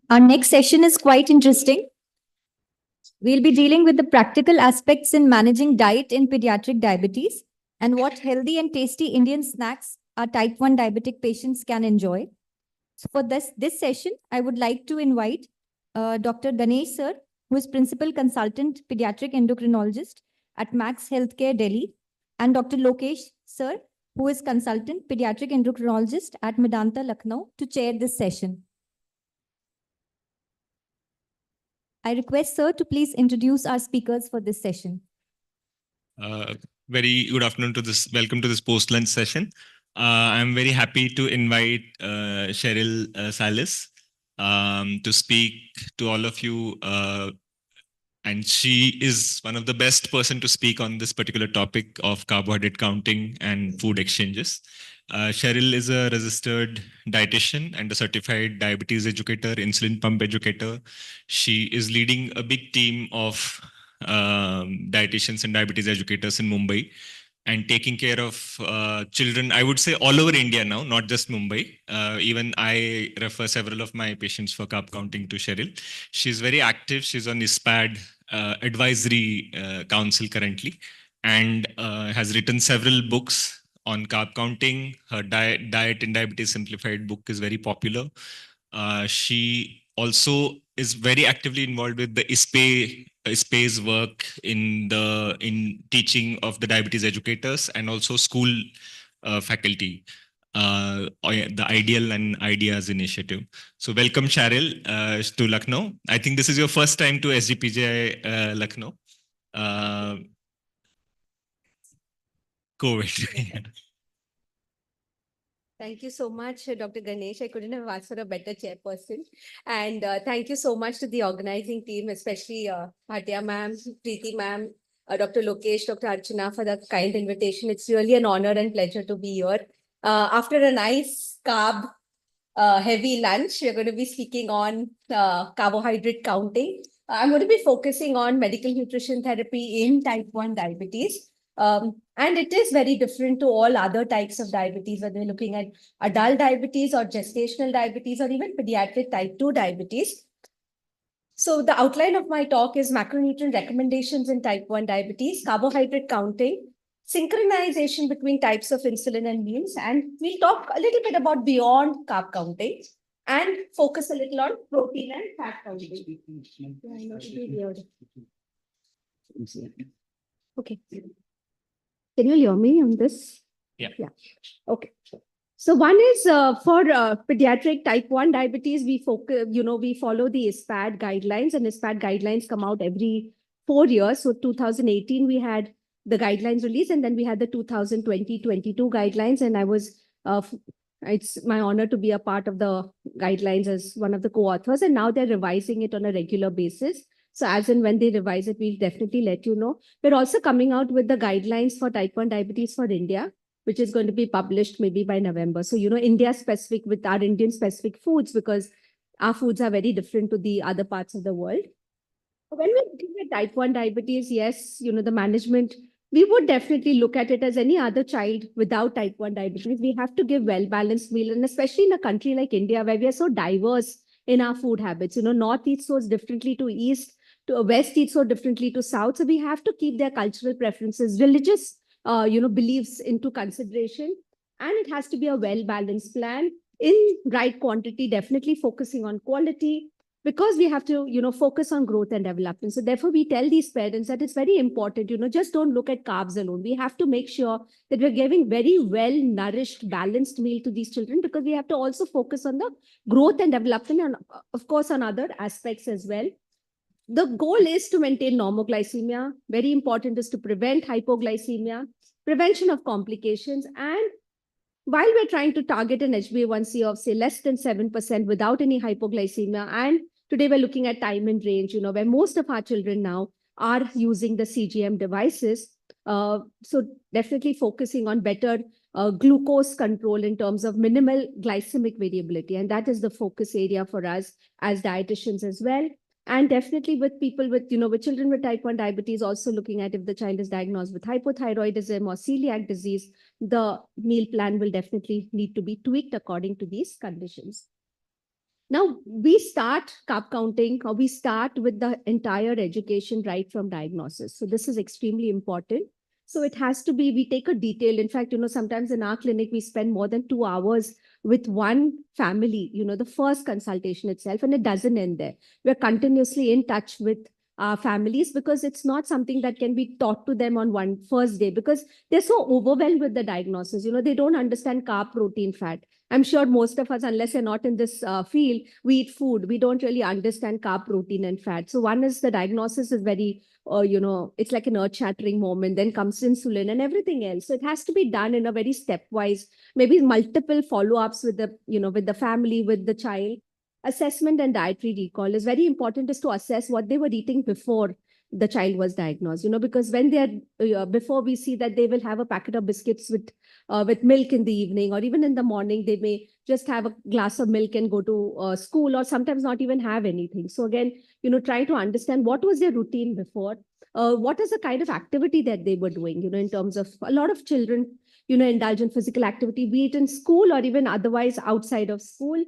Our next session is quite interesting. We'll be dealing with the practical aspects in managing diet in pediatric diabetes and what healthy and tasty Indian snacks our type 1 diabetic patients can enjoy. So for this session, I would like to invite Dr. Ganesh sir, who is Principal Consultant Pediatric Endocrinologist at Max Healthcare Delhi, and Dr. Lokesh sir, who is Consultant Pediatric Endocrinologist at Medanta Lucknow, to chair this session. I request sir to please introduce our speakers for this session. Very good afternoon to this. Welcome to this post-lunch session. I'm very happy to invite Cheryl Salis to speak to all of you. And she is one of the best person to speak on this particular topic of carbohydrate counting and food exchanges. Cheryl is a registered dietitian and a certified diabetes educator, insulin pump educator. She is leading a big team of dietitians and diabetes educators in Mumbai and taking care of children, I would say all over India now, not just Mumbai. Even I refer several of my patients for carb counting to Cheryl. She's very active. She's on ISPAD advisory council currently and has written several books on carb counting. Her Diet in Diabetes Simplified book is very popular. She also is very actively involved with the ISPA's work in teaching of the diabetes educators and also school faculty, the Ideal and Ideas initiative. So welcome, Cheryl, to Lucknow. I think this is your first time to SGPGI Lucknow. COVID. Thank you so much, Dr. Ganesh. I couldn't have asked for a better chairperson. And thank you so much to the organizing team, especially Bhatia ma'am, Preeti ma'am, Dr. Lokesh, Dr. Archana, for the kind invitation. It's really an honor and pleasure to be here. After a nice carb heavy lunch, we're going to be speaking on carbohydrate counting. I'm going to be focusing on medical nutrition therapy in type 1 diabetes. And it is very different to all other types of diabetes, whether we're looking at adult diabetes or gestational diabetes or even pediatric type 2 diabetes. So the outline of my talk is macronutrient recommendations in type 1 diabetes, carbohydrate counting, synchronization between types of insulin and meals, and we'll talk a little bit about beyond carb counting and focus a little on protein and fat counting. Okay. Can you hear me on this? Yeah. Okay. So one is for pediatric type 1 diabetes, we focus, we follow the ISPAD guidelines, and ISPAD guidelines come out every 4 years. So 2018, we had the guidelines released, and then we had the 2020-22 guidelines. And I was, it's my honor to be a part of the guidelines as one of the co-authors. And now they're revising it on a regular basis. So as and when they revise it, we'll definitely let you know. We're also coming out with the guidelines for type 1 diabetes for India, which is going to be published maybe by November. So, India specific with our Indian specific foods, because our foods are very different to the other parts of the world. When we're looking at type 1 diabetes, yes, the management, we would definitely look at it as any other child without type 1 diabetes. We have to give well-balanced meal, and especially in a country like India, where we are so diverse in our food habits. North eats so differently to East, to West eats so differently to South. So we have to keep their cultural preferences, religious, beliefs into consideration. And it has to be a well-balanced plan in right quantity, definitely focusing on quality, because we have to, focus on growth and development. So therefore, we tell these parents that it's very important, just don't look at carbs alone. We have to make sure that we're giving very well-nourished, balanced meal to these children, because we have to also focus on the growth and development and, of course, on other aspects as well. The goal is to maintain normoglycemia. Very important is to prevent hypoglycemia, prevention of complications. And while we're trying to target an HbA1c of, say, less than 7% without any hypoglycemia, and today we're looking at time and range, where most of our children now are using the CGM devices. So definitely focusing on better glucose control in terms of minimal glycemic variability. And that is the focus area for us as dietitians as well. And definitely with people with, with children with type 1 diabetes, also looking at if the child is diagnosed with hypothyroidism or celiac disease, the meal plan will definitely need to be tweaked according to these conditions. Now, we start carb counting, or we start with the entire education right from diagnosis. So this is extremely important. So it has to be, we take a detailed, in fact, sometimes in our clinic, we spend more than 2 hours with one family, the first consultation itself, and it doesn't end there. We're continuously in touch with our families, because it's not something that can be taught to them on one first day, because they're so overwhelmed with the diagnosis. They don't understand carb, protein, fat. I'm sure most of us, unless you're not in this field, we eat food. We don't really understand carb, protein, and fat. So one is the diagnosis is very, it's like an earth-shattering moment. Then comes insulin and everything else. So it has to be done in a very stepwise, maybe multiple follow-ups with the, with the family, with the child. Assessment and dietary recall is very important, is to assess what they were eating before the child was diagnosed, because when they are, before we see that they will have a packet of biscuits with milk in the evening, or even in the morning, they may just have a glass of milk and go to school, or sometimes not even have anything. So again, try to understand what was their routine before, what is the kind of activity that they were doing, in terms of a lot of children, indulge in physical activity, be it in school or even otherwise outside of school.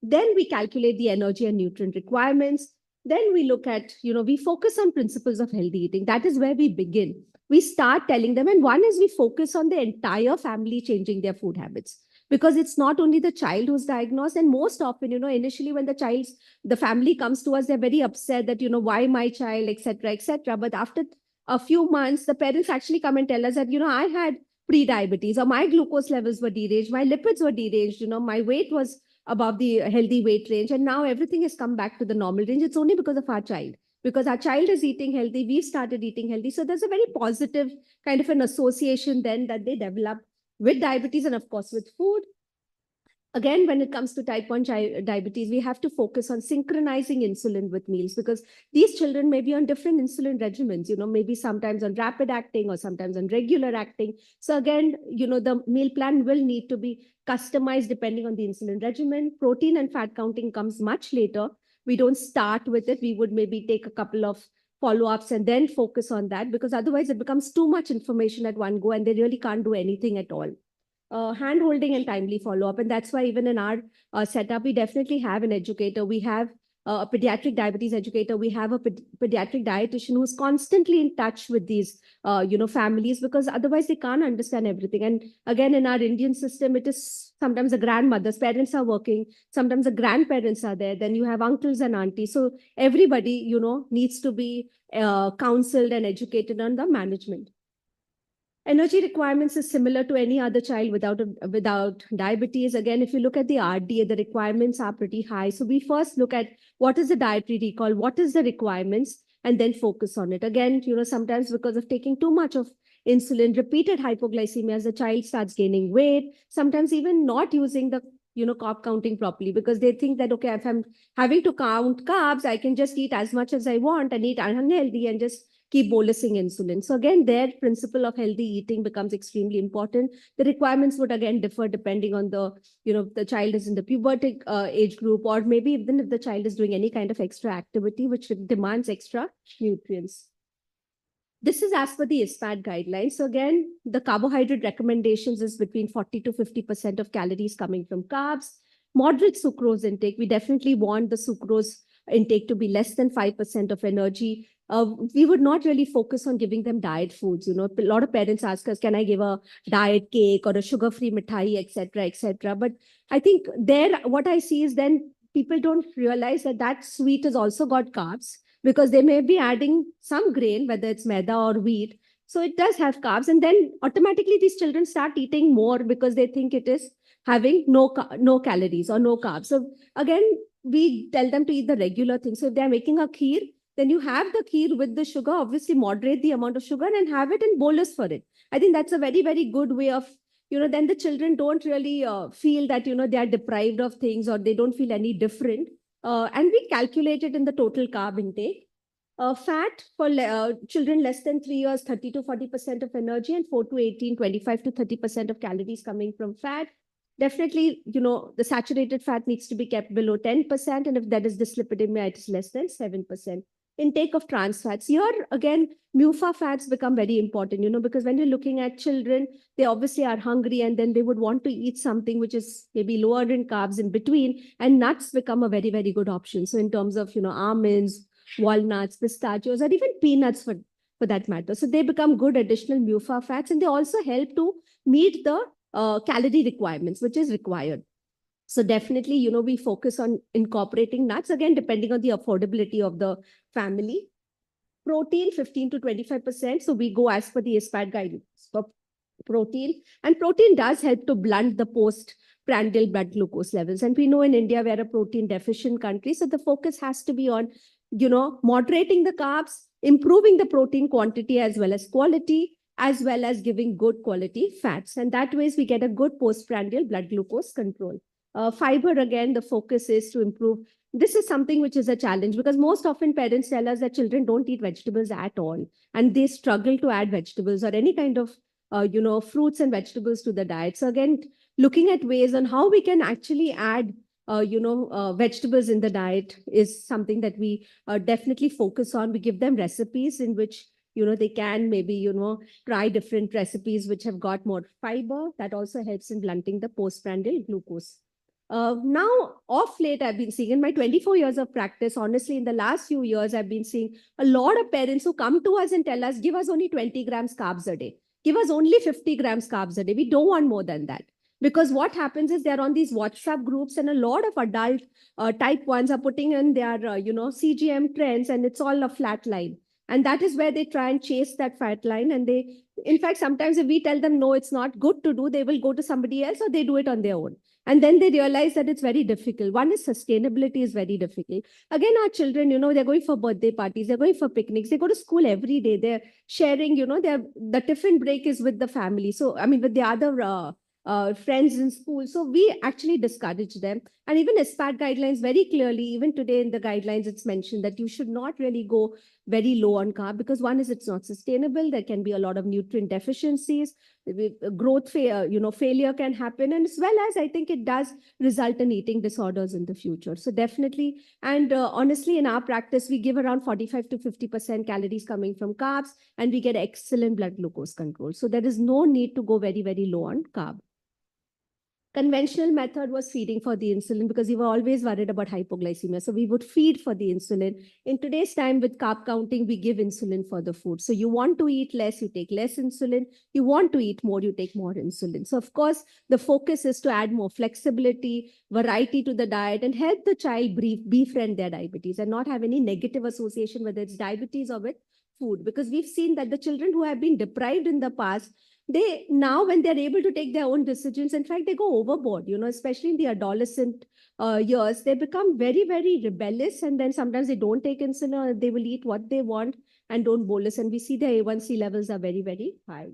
Then we calculate the energy and nutrient requirements. Then we look at, we focus on principles of healthy eating. That is where we begin. We start telling them, and one is we focus on the entire family changing their food habits, because it's not only the child who's diagnosed. And most often, initially when the family comes to us, they're very upset that, why my child, etc., etc. But after a few months, the parents actually come and tell us that, I had pre-diabetes, or my glucose levels were deranged, my lipids were deranged, my weight was above the healthy weight range, and now everything has come back to the normal range. It's only because of our child. Because our child is eating healthy, we've started eating healthy. So there's a very positive kind of an association then that they develop with diabetes, and of course with food. Again, when it comes to type 1 diabetes, we have to focus on synchronizing insulin with meals, because these children may be on different insulin regimens, maybe sometimes on rapid acting or sometimes on regular acting. So again, the meal plan will need to be customized depending on the insulin regimen. Protein and fat counting comes much later. We don't start with it. We would maybe take a couple of follow-ups and then focus on that, because otherwise it becomes too much information at one go and they really can't do anything at all. Hand-holding and timely follow-up. And that's why even in our setup, we definitely have an educator. We have a pediatric diabetes educator. We have a pediatric dietitian who's constantly in touch with these, families, because otherwise they can't understand everything. And again, in our Indian system, it is sometimes the grandmothers, parents are working, sometimes the grandparents are there, then you have uncles and aunties. So everybody, needs to be counseled and educated on the management. Energy requirements is similar to any other child without diabetes. Again, if you look at the RDA, the requirements are pretty high. So we first look at what is the dietary recall, what is the requirements, and then focus on it. Again, sometimes because of taking too much of insulin, repeated hypoglycemia, as the child starts gaining weight, sometimes even not using the carb counting properly, because they think that, okay, if I'm having to count carbs, I can just eat as much as I want and eat unhealthy and just keep bolusing insulin. So again, their principle of healthy eating becomes extremely important. The requirements would again differ depending on the child is in the pubertic age group, or maybe even if the child is doing any kind of extra activity which demands extra nutrients. This is as per the ISPAT guidelines. So again, the carbohydrate recommendations is between 40 to 50% of calories coming from carbs. Moderate sucrose intake. We definitely want the sucrose intake to be less than 5% of energy. We would not really focus on giving them diet foods. A lot of parents ask us, can I give a diet cake or a sugar-free mithai, etc., etc. But I think what I see is then people don't realize that sweet has also got carbs, because they may be adding some grain, whether it's maida or wheat. So it does have carbs. And then automatically these children start eating more because they think it is having no calories or no carbs. So again, we tell them to eat the regular things. So if they're making a kheer, then you have the kheer with the sugar, obviously moderate the amount of sugar and have it in bolus for it. I think that's a very, very good way of, then the children don't really feel that, they are deprived of things, or they don't feel any different. And we calculate it in the total carb intake. Fat for children less than 3 years, 30 to 40% of energy, and 4 to 18, 25 to 30% of calories coming from fat. Definitely, the saturated fat needs to be kept below 10%. And if that is dyslipidemia, it is less than 7%. Intake of trans fats. Here, again, MUFA fats become very important, because when you're looking at children, they obviously are hungry and then they would want to eat something which is maybe lower in carbs in between, and nuts become a very, very good option. So in terms of, almonds, walnuts, pistachios, or even peanuts for that matter. So they become good additional MUFA fats, and they also help to meet the calorie requirements, which is required. So definitely, we focus on incorporating nuts, again, depending on the affordability of the family. Protein, 15 to 25%. So we go as per the ISPAT guidance for protein. And protein does help to blunt the postprandial blood glucose levels. And we know in India, we're a protein deficient country. So the focus has to be on, moderating the carbs, improving the protein quantity as well as quality, as well as giving good quality fats. And that ways we get a good postprandial blood glucose control. Fiber, again, the focus is to improve. This is something which is a challenge because most often parents tell us that children don't eat vegetables at all, and they struggle to add vegetables or any kind of, fruits and vegetables to the diet. So again, looking at ways on how we can actually add, vegetables in the diet is something that we definitely focus on. We give them recipes in which, they can maybe, try different recipes which have got more fiber. That also helps in blunting the postprandial glucose. Now, off late, I've been seeing in my 24 years of practice, honestly, in the last few years, I've been seeing a lot of parents who come to us and tell us, give us only 20 grams carbs a day. Give us only 50 grams carbs a day. We don't want more than that. Because what happens is they're on these WhatsApp groups, and a lot of adult type 1s are putting in their, CGM trends, and it's all a flat line. And that is where they try and chase that fat line. And they, in fact, sometimes if we tell them, no, it's not good to do, they will go to somebody else or they do it on their own. And then they realize that it's very difficult. One is sustainability is very difficult. Again, our children, they're going for birthday parties, they're going for picnics, they go to school every day, they're sharing, the tiffin break is with the family. So, I mean, with the other friends in school. So we actually discourage them. And even ISPAT guidelines very clearly, even today in the guidelines, it's mentioned that you should not really go very low on carb because one is it's not sustainable. There can be a lot of nutrient deficiencies, growth failure can happen. And as well as I think it does result in eating disorders in the future. So definitely. And honestly, in our practice, we give around 45 to 50% calories coming from carbs, and we get excellent blood glucose control. So there is no need to go very, very low on carb. Conventional method was feeding for the insulin because we were always worried about hypoglycemia. So we would feed for the insulin. In today's time with carb counting, we give insulin for the food. So you want to eat less, you take less insulin. You want to eat more, you take more insulin. So of course, the focus is to add more flexibility, variety to the diet, and help the child befriend their diabetes and not have any negative association, whether it's diabetes or with food. Because we've seen that the children who have been deprived in the past, they now, when they're able to take their own decisions, in fact, they go overboard, especially in the adolescent years, they become very, very rebellious. And then sometimes they don't take insulin or they will eat what they want and don't bolus. And we see their A1C levels are very, very high.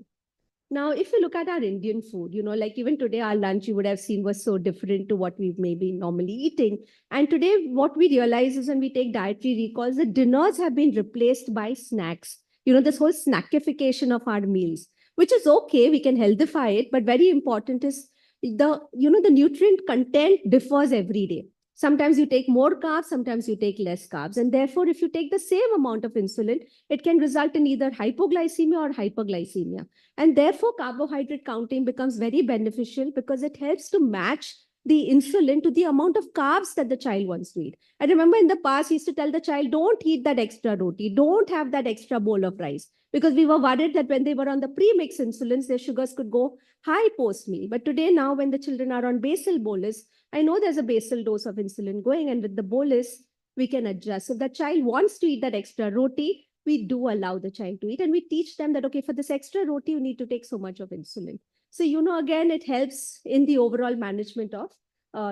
Now, if you look at our Indian food, like even today, our lunch you would have seen was so different to what we've maybe normally eating. And today, what we realize is when we take dietary recalls, the dinners have been replaced by snacks. This whole snackification of our meals, which is okay, we can healthify it, but very important is the nutrient content differs every day. Sometimes you take more carbs, sometimes you take less carbs. And therefore, if you take the same amount of insulin, it can result in either hypoglycemia or hyperglycemia. And therefore, carbohydrate counting becomes very beneficial because it helps to match the insulin to the amount of carbs that the child wants to eat. I remember in the past, he used to tell the child, don't eat that extra roti, don't have that extra bowl of rice, because we were worried that when they were on the pre-mix insulins, their sugars could go high post-meal. But today, now when the children are on basal bolus, I know there's a basal dose of insulin going, and with the bolus, we can adjust. So if the child wants to eat that extra roti, we do allow the child to eat, and we teach them that, okay, for this extra roti, you need to take so much of insulin. So, again, it helps in the overall management of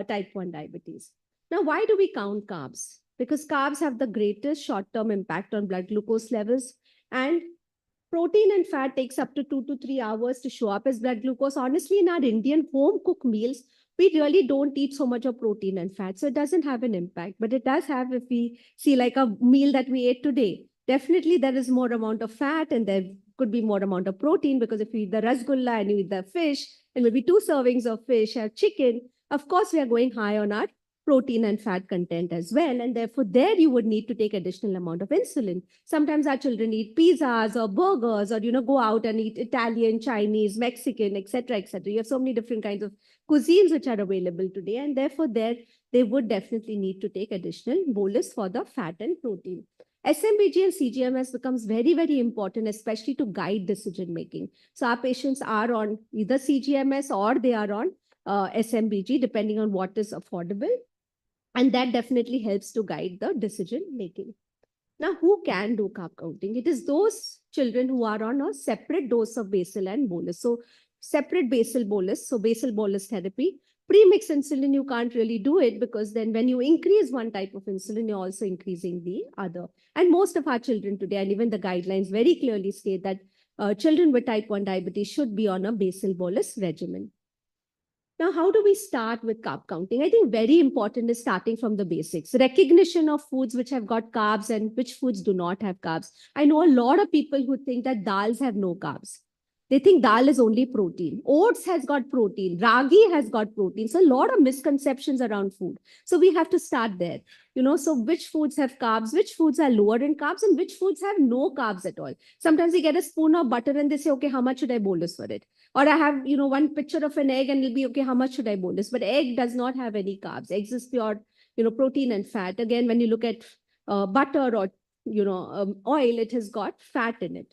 type 1 diabetes. Now, why do we count carbs? Because carbs have the greatest short-term impact on blood glucose levels, and protein and fat takes up to 2 to 3 hours to show up as blood glucose. Honestly, in our Indian home-cooked meals, we really don't eat so much of protein and fat, so it doesn't have an impact. But it does have if we see like a meal that we ate today. Definitely, there is more amount of fat and there could be more amount of protein, because if you eat the rasgulla and you eat the fish, and maybe 2 servings of fish or chicken, of course, we are going high on our protein and fat content as well. And therefore, there you would need to take additional amount of insulin. Sometimes our children eat pizzas or burgers, or, go out and eat Italian, Chinese, Mexican, etc., etc. You have so many different kinds of cuisines which are available today. And therefore, there they would definitely need to take additional bolus for the fat and protein. SMBG and CGMS becomes very, very important, especially to guide decision making. So our patients are on either CGMS or they are on SMBG, depending on what is affordable. And that definitely helps to guide the decision making. Now, who can do carb counting? It is those children who are on a separate dose of basal and bolus. So separate basal bolus, so basal bolus therapy. Pre-mix insulin, you can't really do it, because then when you increase one type of insulin, you're also increasing the other. And most of our children today, and even the guidelines very clearly state that children with type 1 diabetes should be on a basal bolus regimen. Now, how do we start with carb counting? I think very important is starting from the basics. Recognition of foods which have got carbs and which foods do not have carbs. I know a lot of people who think that dals have no carbs. They think dal is only protein. Oats has got protein. Ragi has got protein. So a lot of misconceptions around food. So we have to start there. So which foods have carbs, which foods are lower in carbs, and which foods have no carbs at all. Sometimes you get a spoon of butter and they say, okay, how much should I bolus for it? Or I have, one picture of an egg and it'll be, okay, how much should I bolus? But egg does not have any carbs. Eggs is pure, protein and fat. Again, when you look at butter or, oil, it has got fat in it.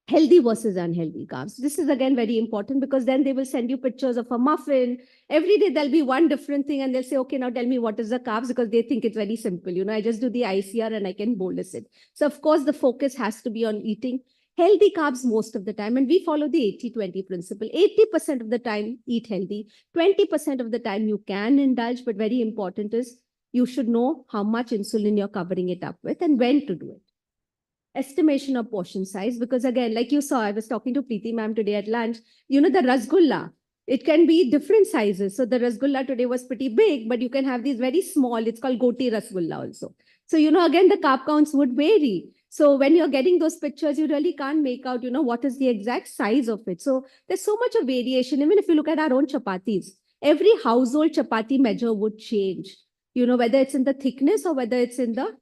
Healthy versus unhealthy carbs. This is again very important, because then they will send you pictures of a muffin. Every day there'll be one different thing and they'll say, okay, now tell me what is the carbs, because they think it's very simple. I just do the ICR and I can bolus it. So of course the focus has to be on eating healthy carbs most of the time. And we follow the 80-20 principle. 80% of the time eat healthy. 20% of the time you can indulge, but very important is you should know how much insulin you're covering it up with and when to do it. Estimation of portion size, because again, like you saw, I was talking to Preeti ma'am today at lunch, the rasgulla, it can be different sizes. So the rasgulla today was pretty big, but you can have these very small, it's called goti rasgulla also. So, again, the carb counts would vary. So when you're getting those pictures, you really can't make out, what is the exact size of it. So there's so much of variation. Even if you look at our own chapatis, every household chapati measure would change, whether it's in the thickness or whether it's in the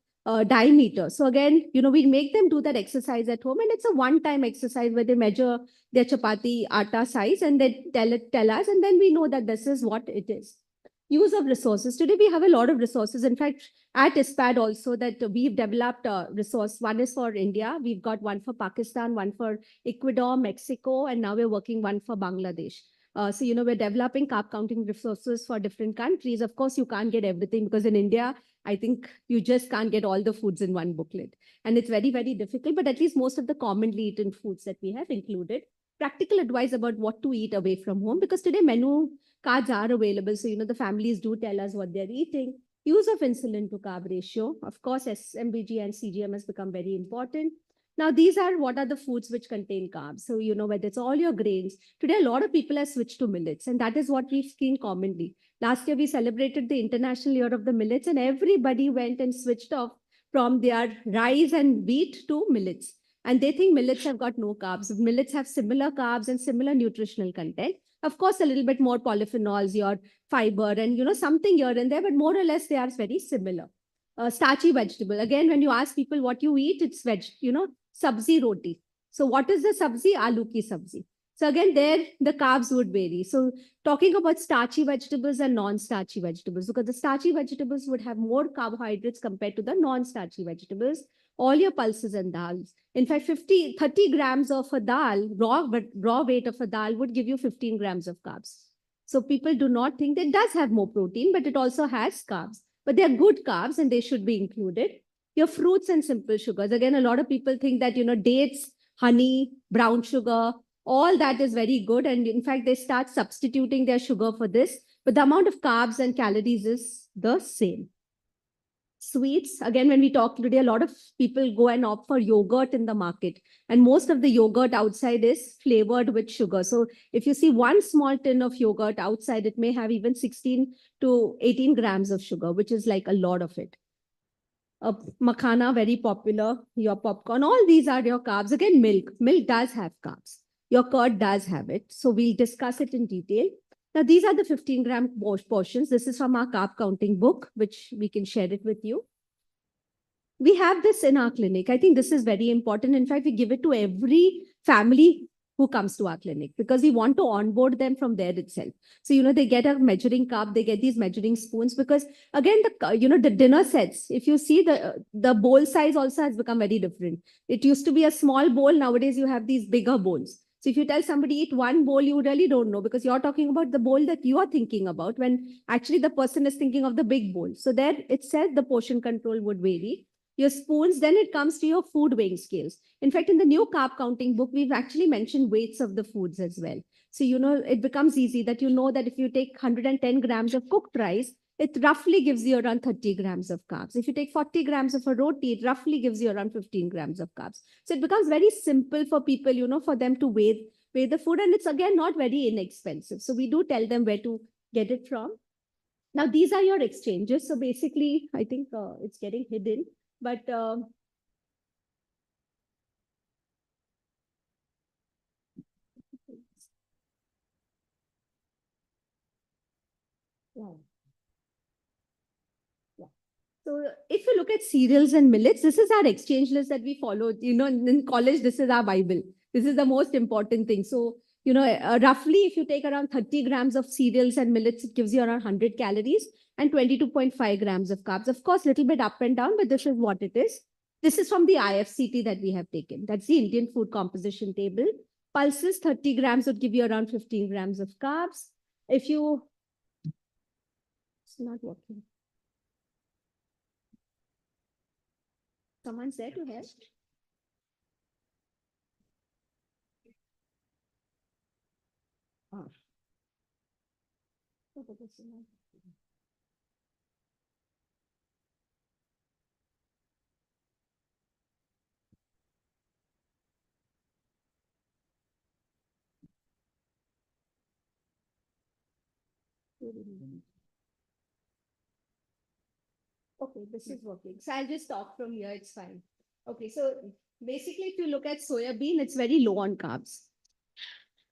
diameter. So again, we make them do that exercise at home, and it's a one-time exercise where they measure their chapati atta size and they tell us, and then we know that this is what it is. Use of resources. Today we have a lot of resources. In fact, at ISPAD also, that we've developed a resource. One is for India. We've got one for Pakistan, one for Ecuador, Mexico, and now we're working one for Bangladesh. So, we're developing carb counting resources for different countries. Of course, you can't get everything, because in India, I think you just can't get all the foods in one booklet. And it's very, very difficult, but at least most of the commonly eaten foods that we have included. Practical advice about what to eat away from home, because today menu cards are available. So, the families do tell us what they're eating. Use of insulin to carb ratio. Of course, SMBG and CGMS become very important. Now, these are what are the foods which contain carbs. So, whether it's all your grains. Today, a lot of people have switched to millets, and that is what we've seen commonly. Last year, we celebrated the International Year of the Millets, and everybody went and switched off from their rice and wheat to millets. And they think millets have got no carbs. Millets have similar carbs and similar nutritional content. Of course, a little bit more polyphenols, your fiber, and, something here and there, but more or less, they are very similar. Starchy vegetable. Again, when you ask people what you eat, it's veg, sabzi roti. So what is the sabzi? Aloo ki sabzi. So again, there the carbs would vary. So talking about starchy vegetables and non-starchy vegetables, because the starchy vegetables would have more carbohydrates compared to the non-starchy vegetables. All your pulses and dals. In fact, 30 grams of a dal, raw weight of a dal would give you 15 grams of carbs. So people do not think that it does have more protein, but it also has carbs. But they're good carbs and they should be included. Your fruits and simple sugars. Again, a lot of people think that, dates, honey, brown sugar, all that is very good. And in fact, they start substituting their sugar for this. But the amount of carbs and calories is the same. Sweets. Again, when we talk today, a lot of people go and opt for yogurt in the market. And most of the yogurt outside is flavored with sugar. So if you see one small tin of yogurt outside, it may have even 16 to 18 grams of sugar, which is like a lot of it. Makhana, very popular, your popcorn, all these are your carbs. Again, milk. Milk does have carbs. Your curd does have it. So we'll discuss it in detail. Now, these are the 15-gram portions. This is from our carb counting book, which we can share it with you. We have this in our clinic. I think this is very important. In fact, we give it to every family who comes to our clinic because we want to onboard them from there itself. So, they get a measuring cup, they get these measuring spoons because again, the dinner sets, if you see the bowl size also has become very different. It used to be a small bowl. Nowadays, you have these bigger bowls. So if you tell somebody eat one bowl, you really don't know because you're talking about the bowl that you are thinking about when actually the person is thinking of the big bowl. So there it said the portion control would vary. Your spoons, then it comes to your food weighing scales. In fact, in the new carb counting book, we've actually mentioned weights of the foods as well. So, it becomes easy that that if you take 110 grams of cooked rice, it roughly gives you around 30 grams of carbs. If you take 40 grams of a roti, it roughly gives you around 15 grams of carbs. So it becomes very simple for people, for them to weigh the food. And it's again, not very inexpensive. So we do tell them where to get it from. Now, these are your exchanges. So basically, I think it's getting hidden. But yeah. So if you look at cereals and millets, this is our exchange list that we followed. In college, this is our Bible. This is the most important thing. So, roughly, if you take around 30 grams of cereals and millets, it gives you around 100 calories and 22.5 grams of carbs. Of course, a little bit up and down, but this is what it is. This is from the IFCT that we have taken. That's the Indian food composition table. Pulses, 30 grams would give you around 15 grams of carbs. If you... It's not working. Someone's there to help? Oh. Okay, this is working. So I'll just talk from here. It's fine. Okay, so basically, if you look at soya bean, it's very low on carbs.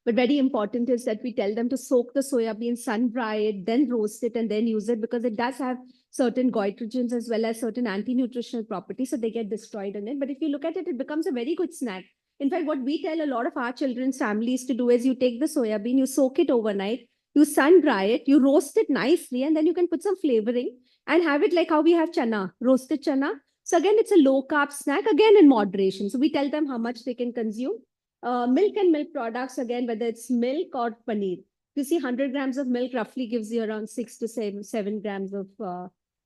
But very important is that we tell them to soak the soya bean, sun dry it, then roast it, and then use it because it does have certain goitrogens as well as certain anti-nutritional properties. So they get destroyed in it. But if you look at it, it becomes a very good snack. In fact, what we tell a lot of our children's families to do is you take the soya bean, you soak it overnight, you sun dry it, you roast it nicely, and then you can put some flavoring and have it like how we have chana, roasted chana. So again, it's a low carb snack, again in moderation. So we tell them how much they can consume. Milk and milk products, again, whether it's milk or paneer. You see 100 grams of milk roughly gives you around 6 to 7 grams of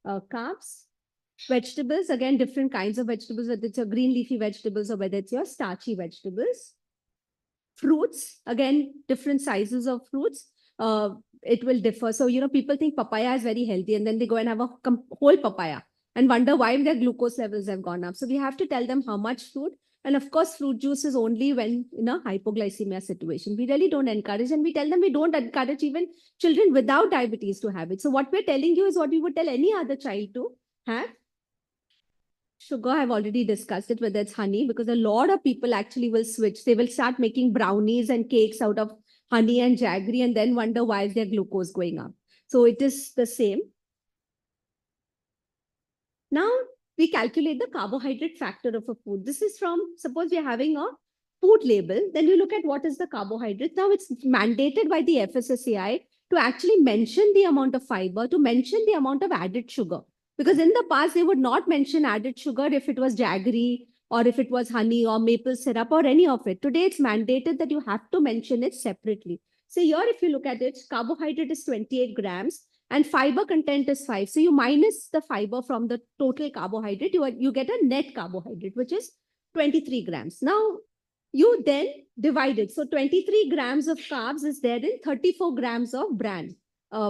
carbs. Vegetables, again, different kinds of vegetables, whether it's your green leafy vegetables or whether it's your starchy vegetables. Fruits, again, different sizes of fruits. It will differ. So, people think papaya is very healthy and then they go and have a whole papaya and wonder why their glucose levels have gone up. So we have to tell them how much fruit. And of course, fruit juice is only when in a hypoglycemia situation. We really don't encourage, and we tell them we don't encourage even children without diabetes to have it. So what we're telling you is what we would tell any other child to have. Sugar, I've already discussed it, whether it's honey, because a lot of people actually will switch. They will start making brownies and cakes out of honey and jaggery and then wonder why is their glucose going up. So it is the same. Now, we calculate the carbohydrate factor of a food. This is from, suppose we're having a food label, then you look at what is the carbohydrate. Now, it's mandated by the FSSAI to actually mention the amount of fiber, to mention the amount of added sugar. Because in the past, they would not mention added sugar if it was jaggery or if it was honey or maple syrup or any of it. Today, it's mandated that you have to mention it separately. So here, if you look at it, carbohydrate is 28 grams and fiber content is 5. So you minus the fiber from the total carbohydrate, you get a net carbohydrate, which is 23 grams. Now, you then divide it. So 23 grams of carbs is there in 34 grams of bran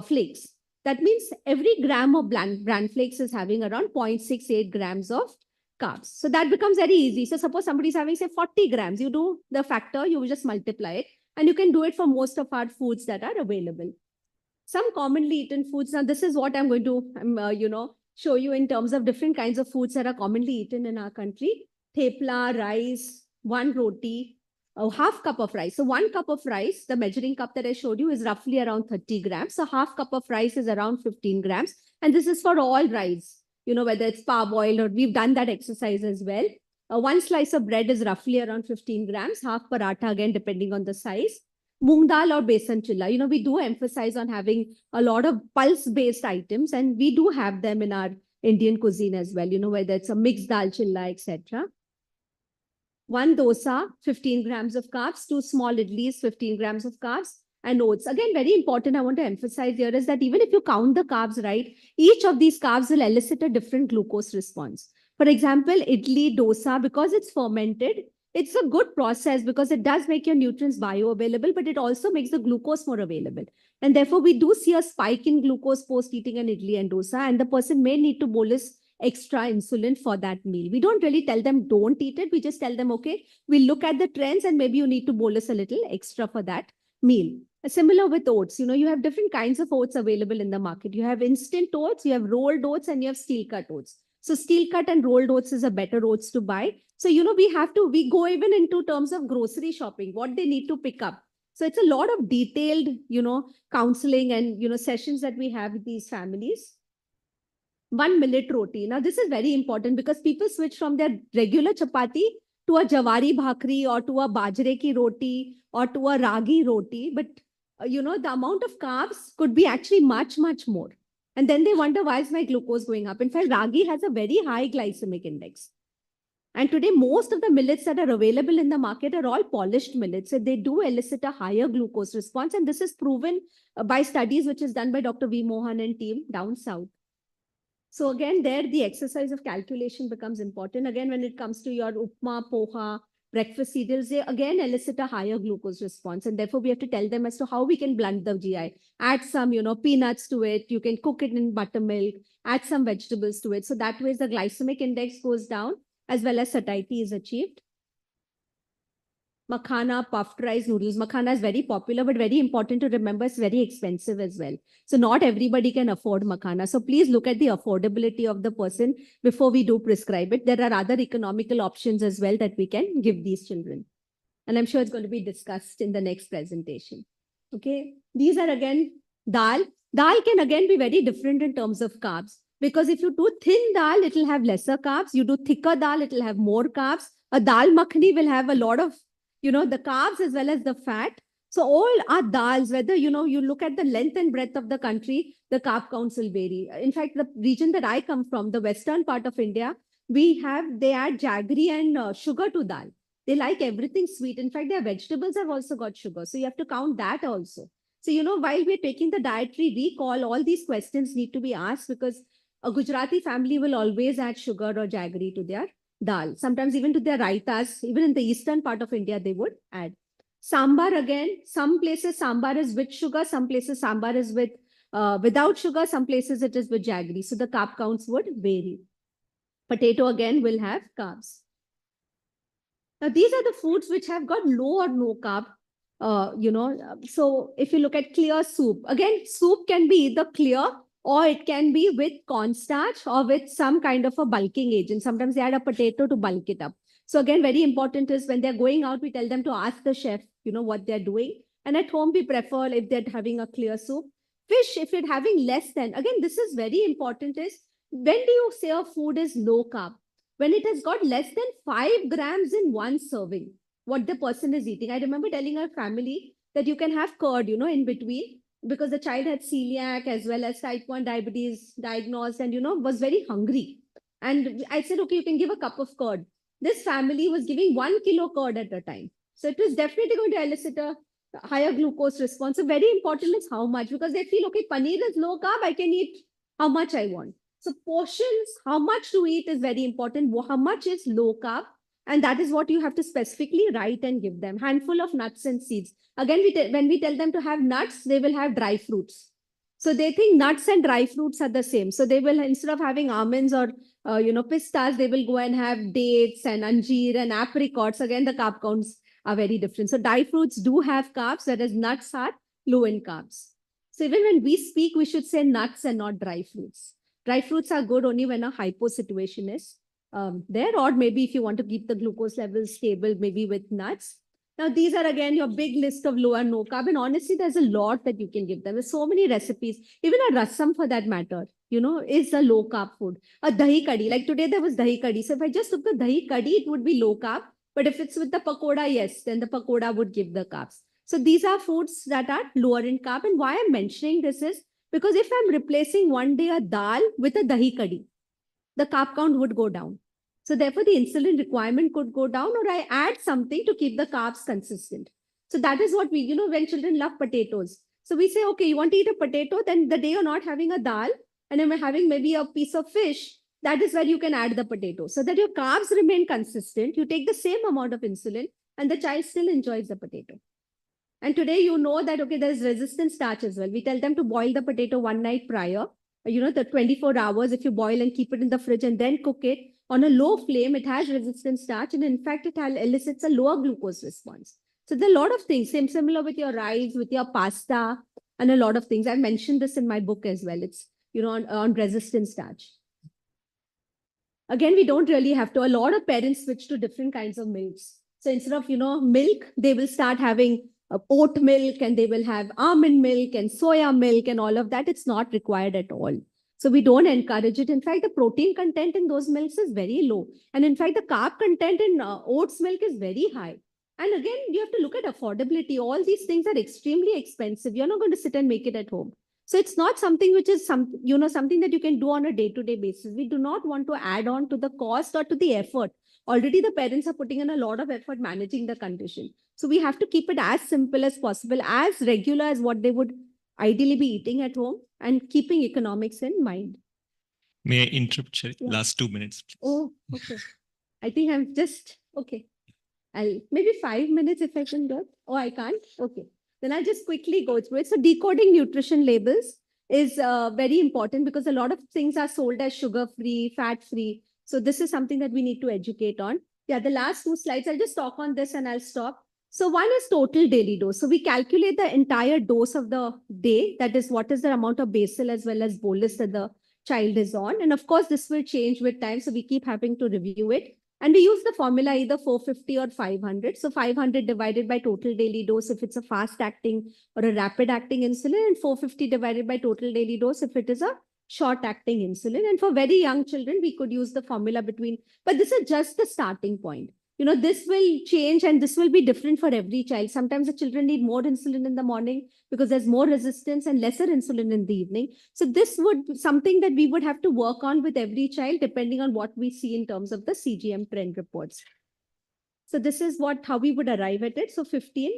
flakes. That means every gram of bran flakes is having around 0.68 grams of carbs. So that becomes very easy. So suppose somebody is having, say, 40 grams, you do the factor, you just multiply it, and you can do it for most of our foods that are available. Some commonly eaten foods. Now, this is what I'm going to, show you in terms of different kinds of foods that are commonly eaten in our country. Thepla, rice, one roti, a half cup of rice. So 1 cup of rice, the measuring cup that I showed you is roughly around 30 grams. So half cup of rice is around 15 grams. And this is for all rice, whether it's parboiled or we've done that exercise as well. One slice of bread is roughly around 15 grams, half paratha again, depending on the size. Moong dal or besan chilla. We do emphasize on having a lot of pulse-based items, and we do have them in our Indian cuisine as well, whether it's a mixed dal chilla, etc. One dosa, 15 grams of carbs, 2 small idlis, 15 grams of carbs, and oats. Again, very important, I want to emphasize here is that even if you count the carbs right, each of these carbs will elicit a different glucose response. For example, idli, dosa, because it's fermented, it's a good process because it does make your nutrients bioavailable, but it also makes the glucose more available. And therefore, we do see a spike in glucose post eating an idli and dosa, and the person may need to bolus extra insulin for that meal. We don't really tell them don't eat it. We just tell them, okay, we'll look at the trends and maybe you need to bolus a little extra for that meal. Similar with oats, you have different kinds of oats available in the market. You have instant oats, you have rolled oats, and you have steel cut oats. So steel cut and rolled oats is a better oats to buy. So, we go even into terms of grocery shopping, what they need to pick up. So it's a lot of detailed, counseling and, sessions that we have with these families. One millet roti. Now, this is very important because people switch from their regular chapati to a jawari bhakri or to a bajre ki roti or to a ragi roti. But, the amount of carbs could be actually much, much more. And then they wonder, why is my glucose going up? In fact, ragi has a very high glycemic index. And today, most of the millets that are available in the market are all polished millets. So they do elicit a higher glucose response. And this is proven by studies which is done by Dr. V. Mohan and team down south. So again, there the exercise of calculation becomes important. Again, when it comes to your upma, poha, breakfast cereals, they again elicit a higher glucose response. And therefore, we have to tell them as to how we can blunt the GI. Add some, peanuts to it. You can cook it in buttermilk. Add some vegetables to it. So that way, the glycemic index goes down as well as satiety is achieved. Makhana, puffed rice noodles. Makhana is very popular, but very important to remember, it's very expensive as well. So not everybody can afford makhana. So please look at the affordability of the person before we do prescribe it. There are other economical options as well that we can give these children. And I'm sure it's going to be discussed in the next presentation. Okay. These are again dal. Dal can again be very different in terms of carbs. Because if you do thin dal, it will have lesser carbs. You do thicker dal, it will have more carbs. A dal makhani will have a lot of, the carbs as well as the fat. So all our dals, whether, you look at the length and breadth of the country, the carb counts will vary. In fact, the region that I come from, the western part of India, they add jaggery and sugar to dal. They like everything sweet. In fact, their vegetables have also got sugar. So you have to count that also. So, while we're taking the dietary recall, all these questions need to be asked because a Gujarati family will always add sugar or jaggery to their dal. Sometimes even to their raitas, even in the eastern part of India, they would add. Sambar again, some places sambar is with sugar, some places sambar is with without sugar, some places it is with jaggery. So the carb counts would vary. Potato again will have carbs. Now these are the foods which have got low or no carb. So if you look at clear soup, again, soup can be either clear or it can be with cornstarch or with some kind of a bulking agent. Sometimes they add a potato to bulk it up. So again, very important is when they're going out, we tell them to ask the chef, what they're doing. And at home, we prefer if they're having a clear soup. Fish, if you're having less than, again, this is very important is, when do you say a food is low carb? When it has got less than 5 grams in one serving, what the person is eating. I remember telling our family that you can have curd, in between, because the child had celiac as well as type 1 diabetes diagnosed and, was very hungry. And I said, okay, you can give a cup of curd. This family was giving 1 kilo curd at a time. So it was definitely going to elicit a higher glucose response. So very important is how much, because they feel, okay, paneer is low carb, I can eat how much I want. So portions, how much to eat is very important. How much is low carb? And that is what you have to specifically write and give them. Handful of nuts and seeds. Again, when we tell them to have nuts, they will have dry fruits. So they think nuts and dry fruits are the same. So they will, instead of having almonds or, pistas, they will go and have dates and anjeer and apricots. Again, the carb counts are very different. So dry fruits do have carbs, whereas nuts are low in carbs. So even when we speak, we should say nuts and not dry fruits. Dry fruits are good only when a hypo situation is there, or maybe if you want to keep the glucose levels stable, maybe with nuts. Now, these are again your big list of low and no carb. And honestly, there's a lot that you can give them. There's so many recipes, even a rasam for that matter, is a low carb food. A dahi kadhi, like today there was dahi kadhi. So if I just took the dahi kadhi, it would be low carb. But if it's with the pakoda, yes, then the pakoda would give the carbs. So these are foods that are lower in carb. And why I'm mentioning this is because if I'm replacing one day a dal with a dahi kadhi, the carb count would go down. So therefore, the insulin requirement could go down, or I add something to keep the carbs consistent. So that is what we, when children love potatoes. So we say, okay, you want to eat a potato, then the day you're not having a dal and I'm having maybe a piece of fish, that is where you can add the potato so that your carbs remain consistent. You take the same amount of insulin and the child still enjoys the potato. And today you know that, okay, there's resistant starch as well. We tell them to boil the potato one night prior, the 24 hours, if you boil and keep it in the fridge and then cook it on a low flame, it has resistant starch. And in fact, it elicits a lower glucose response. So there are a lot of things, similar with your rice, with your pasta, and a lot of things. I mentioned this in my book as well. It's, on resistant starch. Again, we don't really have to. A lot of parents switch to different kinds of milks. So instead of, milk, they will start having oat milk, and they will have almond milk and soya milk and all of that. It's not required at all. So we don't encourage it. In fact, the protein content in those milks is very low. And in fact, the carb content in oats milk is very high. And again, you have to look at affordability. All these things are extremely expensive. You're not going to sit and make it at home. So it's not something which is something that you can do on a day-to-day basis. We do not want to add on to the cost or to the effort. Already the parents are putting in a lot of effort managing the condition. So we have to keep it as simple as possible, as regular as what they would ideally be eating at home, and keeping economics in mind. May I interrupt, Sherry? Yeah. Last 2 minutes, please. Oh, okay. I think I'm just, okay. I'll maybe 5 minutes if I can do it. Oh, I can't? Okay. Then I'll just quickly go through it. So decoding nutrition labels is very important because a lot of things are sold as sugar-free, fat-free. So this is something that we need to educate on. Yeah, the last 2 slides, I'll just talk on this and I'll stop. So one is total daily dose. So we calculate the entire dose of the day. That is, what is the amount of basal as well as bolus that the child is on. And of course, this will change with time. So we keep having to review it. And we use the formula either 450 or 500. So 500 divided by total daily dose if it's a fast acting or a rapid acting insulin, and 450 divided by total daily dose if it is a short acting insulin. And for very young children, we could use the formula between, but this is just the starting point. This will change and this will be different for every child. Sometimes the children need more insulin in the morning because there's more resistance and lesser insulin in the evening. So this would be something that we would have to work on with every child, depending on what we see in terms of the CGM trend reports. So this is how we would arrive at it. So 15.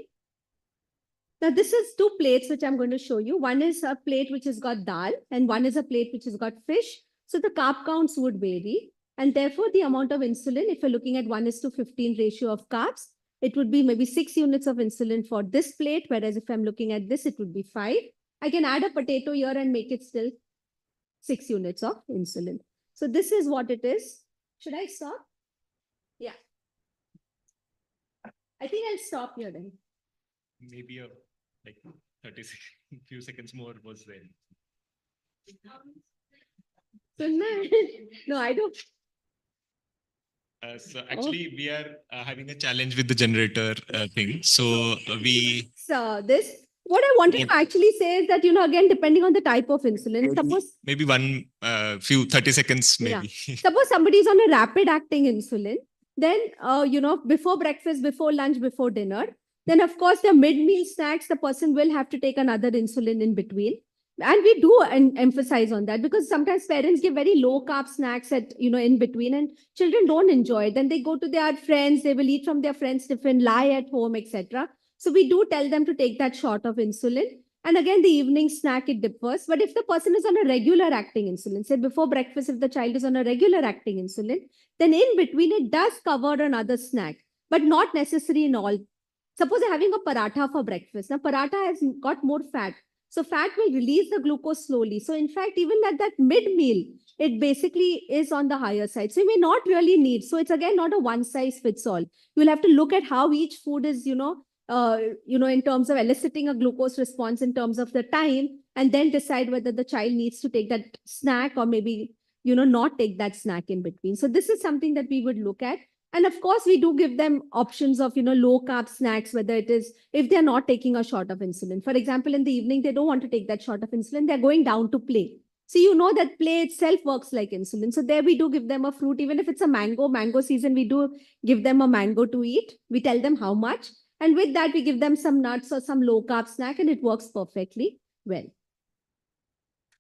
Now this is 2 plates, which I'm going to show you. One is a plate which has got dal and one is a plate which has got fish. So the carb counts would vary. And therefore, the amount of insulin, if you're looking at 1:15 ratio of carbs, it would be maybe 6 units of insulin for this plate. Whereas if I'm looking at this, it would be 5. I can add a potato here and make it still 6 units of insulin. So this is what it is. Should I stop? Yeah. I think I'll stop here then. Maybe like 30 seconds, few seconds more was there. So no, I don't. So actually, we are having a challenge with the generator thing. So we. So what I wanted to actually say is that, again, depending on the type of insulin, suppose. Maybe 30 seconds, maybe. Yeah. Suppose somebody is on a rapid acting insulin, then, before breakfast, before lunch, before dinner, then of course the mid-meal snacks, the person will have to take another insulin in between. And we do emphasize on that because sometimes parents give very low carb snacks in between and children don't enjoy it. Then they go to their friends, they will eat from their friends' tiffin, lie at home, etc. So we do tell them to take that shot of insulin. And again, the evening snack, it differs. But if the person is on a regular acting insulin, say before breakfast, if the child is on a regular acting insulin, then in between it does cover another snack, but not necessary in all. Suppose they're having a paratha for breakfast. Now, paratha has got more fat. So fat will release the glucose slowly. So in fact, even at that mid-meal, it basically is on the higher side. So you may not really need. So it's again not a one size fits all. You'll have to look at how each food is, in terms of eliciting a glucose response in terms of the time and then decide whether the child needs to take that snack or maybe, not take that snack in between. So this is something that we would look at. And of course, we do give them options of, low carb snacks, whether it is if they're not taking a shot of insulin. For example, in the evening, they don't want to take that shot of insulin. They're going down to play. So that play itself works like insulin. So there we do give them a fruit. Even if it's a mango season, we do give them a mango to eat. We tell them how much. And with that, we give them some nuts or some low carb snack, and it works perfectly well.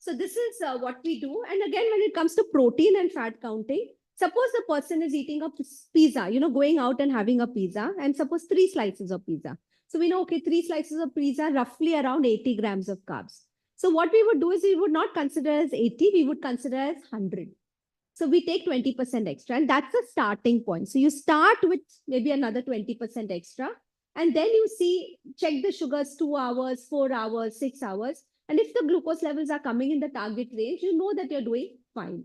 So this is what we do. And again, when it comes to protein and fat counting, suppose the person is eating a pizza, going out and having a pizza, and suppose 3 slices of pizza. So we know, okay, 3 slices of pizza, roughly around 80 grams of carbs. So what we would do is we would not consider as 80, we would consider as 100. So we take 20% extra, and that's the starting point. So you start with maybe another 20% extra, and then you check the sugars 2 hours, 4 hours, 6 hours. And if the glucose levels are coming in the target range, you know that you're doing fine.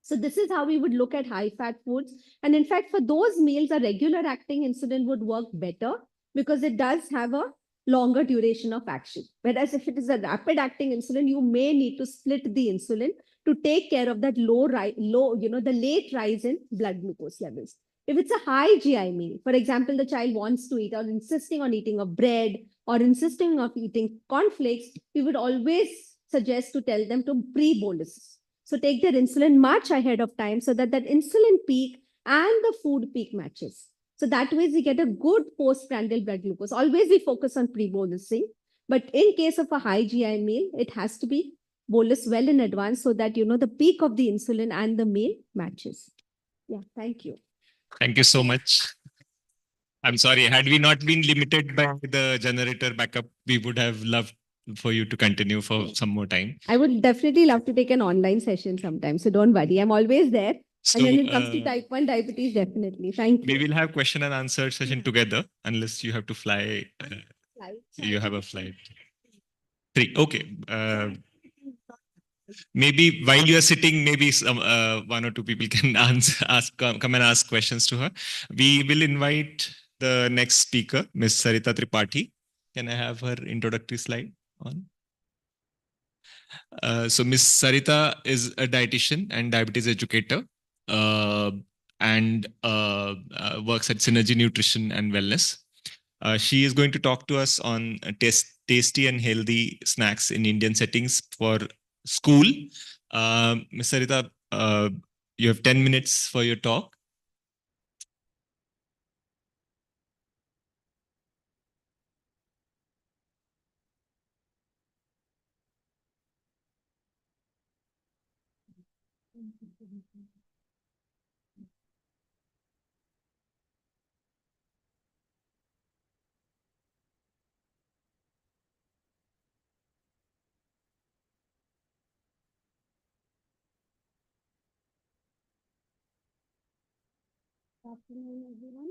So this is how we would look at high fat foods. And in fact, for those meals, a regular acting insulin would work better because it does have a longer duration of action. Whereas if it is a rapid acting insulin, you may need to split the insulin to take care of that the late rise in blood glucose levels. If it's a high GI meal, for example, the child wants to eat or insisting on eating a bread or insisting of eating cornflakes, we would always suggest to tell them to pre-bolus. So take their insulin much ahead of time so that insulin peak and the food peak matches. So that way we get a good postprandial blood glucose. Always we focus on pre-bolusing. But in case of a high GI meal, it has to be bolus well in advance so that, the peak of the insulin and the meal matches. Yeah, thank you. Thank you so much. I'm sorry, had we not been limited by the generator backup, we would have loved for you to continue for some more time. I would definitely love to take an online session sometime. So don't worry, I'm always there. So, and when it comes to type 1 diabetes, definitely. Thank you. We will have question and answer session together, unless you have to fly. You have a flight. 3. Okay. Maybe while you are sitting, maybe some 1 or 2 people can come and ask questions to her. We will invite the next speaker, Ms. Sarita Tripathi. Can I have her introductory slide on? So Ms. Sarita is a dietitian and diabetes educator and works at Synergy Nutrition and Wellness. She is going to talk to us on tasty and healthy snacks in Indian settings for school. Ms. Sarita, you have 10 minutes for your talk. Good afternoon, everyone.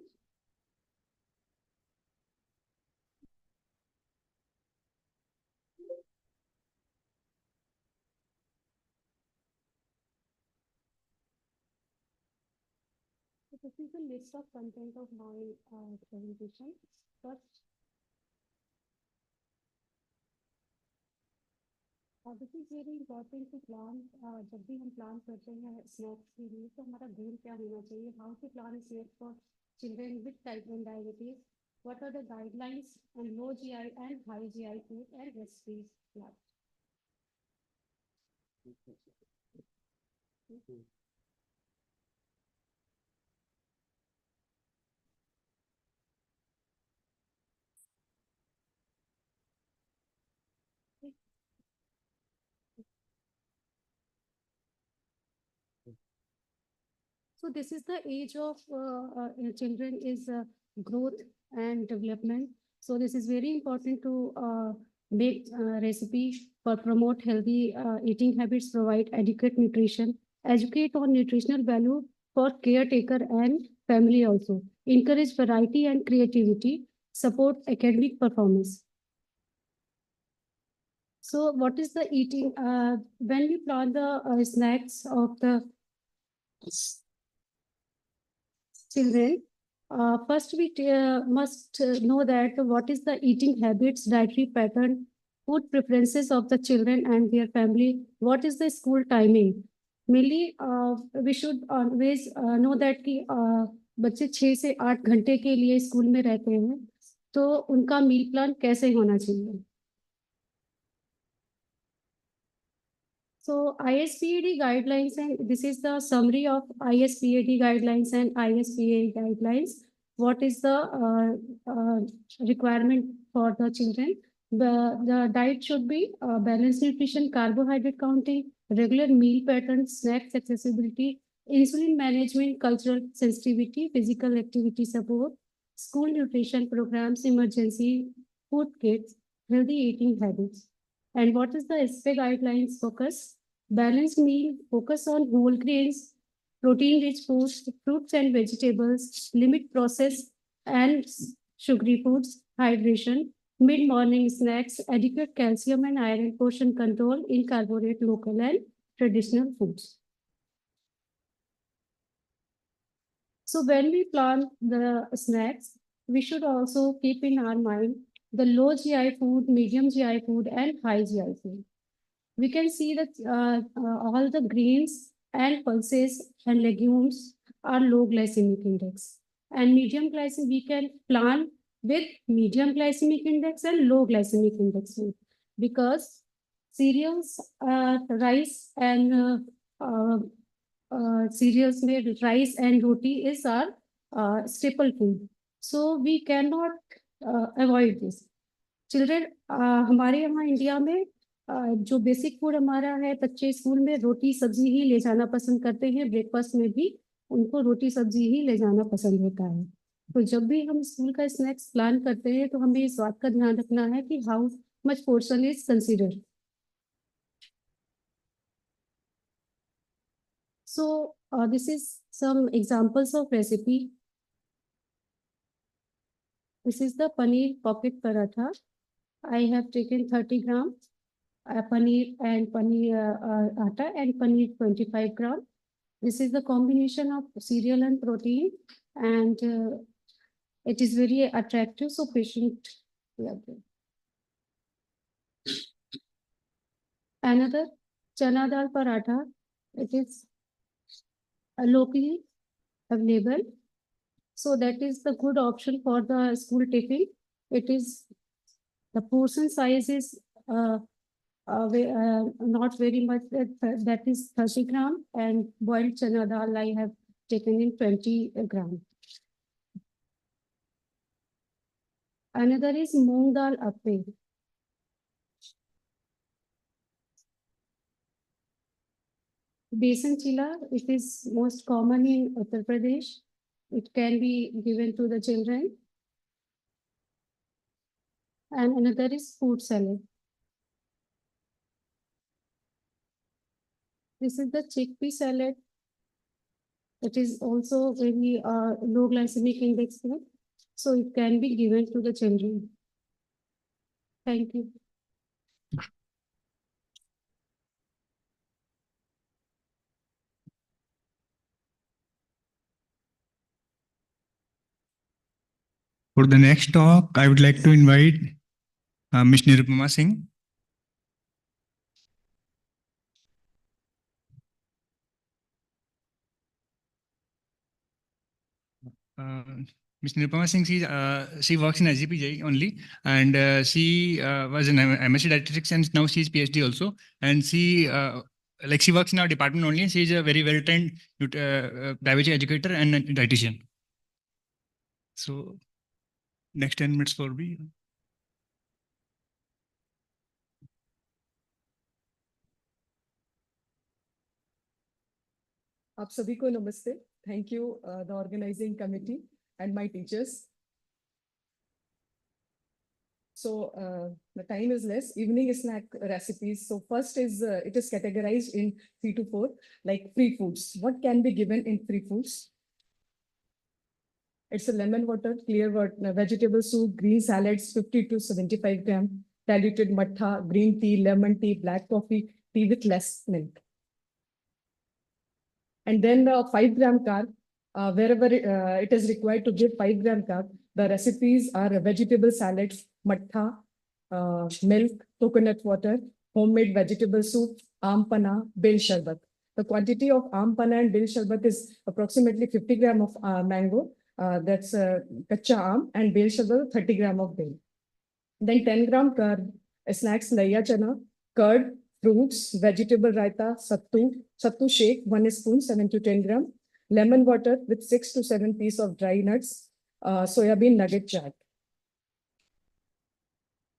So this is a list of content of my presentation. First, this is very important to plan. जब भी हम plan करते हैं snacks के लिए तो हमारा goal क्या होना चाहिए? How to plan a snack for children with type 1 diabetes? What are the guidelines on low GI and high GI food and recipes? So this is the age of children is growth and development. So this is very important to make recipes for promote healthy eating habits, provide adequate nutrition, educate on nutritional value for caretaker and family also, encourage variety and creativity, support academic performance. So what is the eating? When we plan the snacks of the children, first we must know that what is the eating habits, dietary pattern food preferences of the children and their family. What is the school timing? Mainly, we should always know that कि बच्चे 6 से 8 घंटे के लिए school में रहते हैं, तो उनका मील प्लान कैसे होना चाहिए? So ISPAD guidelines, and this is the summary of ISPAD guidelines and ISPA guidelines. What is the requirement for the children? The diet should be balanced nutrition, carbohydrate counting, regular meal patterns, snacks accessibility, insulin management, cultural sensitivity, physical activity support, school nutrition programs, emergency food kits, healthy eating habits. And what is the SPA guidelines focus? Balanced meal, focus on whole grains, protein-rich foods, fruits and vegetables, limit processed and sugary foods, hydration, mid-morning snacks, adequate calcium and iron, portion control, incorporate local and traditional foods. So when we plan the snacks, we should also keep in our mind the low GI food, medium GI food, and high GI food. We can see that all the greens and pulses and legumes are low glycemic index. And medium glycemic, we can plan with medium glycemic index and low glycemic index food, because cereals, rice and cereals made rice and roti is our staple food. So we cannot avoid this. Children, हमारे यहाँ India में जो basic food हमारा है, बच्चे school में रोटी सब्जी ही ले जाना पसंद करते हैं, ब्रेकफास्ट में भी उनको रोटी सब्जी ही ले जाना पसंद होता है। तो जब भी हम स्कूल का स्नैक्स प्लान करते हैं, तो हमें इस बात का ध्यान रखना है कि how much portion is considered. So this is some examples of recipe. This is the paneer pocket paratha. I have taken 30 gram paneer and paneer atta and paneer 25 gram. This is the combination of cereal and protein, and it is very attractive. So patient. Another chana dal paratha. It is locally available. So that is the good option for the school tiffin. It is, the portion size is not very much, that is 30 gram, and boiled chana dal I have taken in 20 gram. Another is moong dal appe. Besan chila, it is most common in Uttar Pradesh. It can be given to the children. And another is fruit salad. This is the chickpea salad. It is also very low glycemic index food, so it can be given to the children. Thank you. For the next talk, I would like to invite Ms. Nirupama Singh. Ms. Nirupama Singh, she works in SGPJ only, and she was an MSc Dietetics, and now she is PhD also. And she she works in our department only. She is a very well-trained biology educator and a dietitian. So next 10 minutes for me. आप सभी को नमस्ते. Thank you, the organizing committee and my teachers. So the time is less. Evening snack recipes. So first is it is categorized in 3 to 4, like free foods. What can be given in free foods? It's a lemon water, clear water, vegetable soup, green salads, 50 to 75 gram, diluted matha, green tea, lemon tea, black coffee, tea with less milk. And then 5 gram carb, wherever it is required to give 5 gram carb, the recipes are vegetable salads, matha, milk, coconut water, homemade vegetable soup, aam panna, bil sharbat. The quantity of aam panna and bil sharbat is approximately 50 gram of mango. That's kacha aam, and bil sharbat 30 gram of bil. Then 10 gram curd, snacks, laya chana, curd, fruits, vegetable raita, sattu shake, 1 spoon, 7 to 10 gram, lemon water with 6 to 7 pieces of dry nuts, soyabean nugget chaat.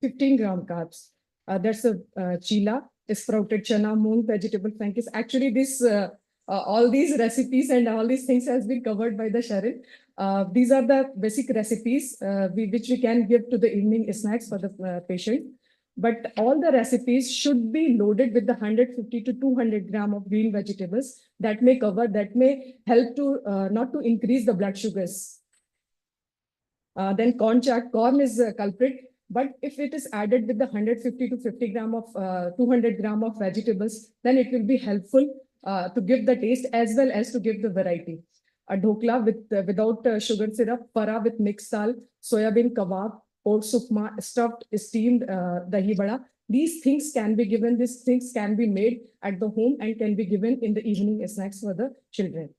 15 gram carbs. That's a chila, sprouted chana, moong, vegetable frankis. Actually, all these recipes and all these things has been covered by the Sharon. These are the basic recipes which we can give to the evening snacks for the patient. But all the recipes should be loaded with the 150 to 200 gram of green vegetables that may help to not to increase the blood sugars. Then corn chaat, corn is a culprit. But if it is added with the 150 to 50 gram of 200 gram of vegetables, then it will be helpful to give the taste as well as to give the variety. A dhokla without sugar syrup, para with mixed dal, soyabean kebab, pork sukma, stuffed, steamed dahi bada. These things can be given, these things can be made at the home and can be given in the evening snacks for the children.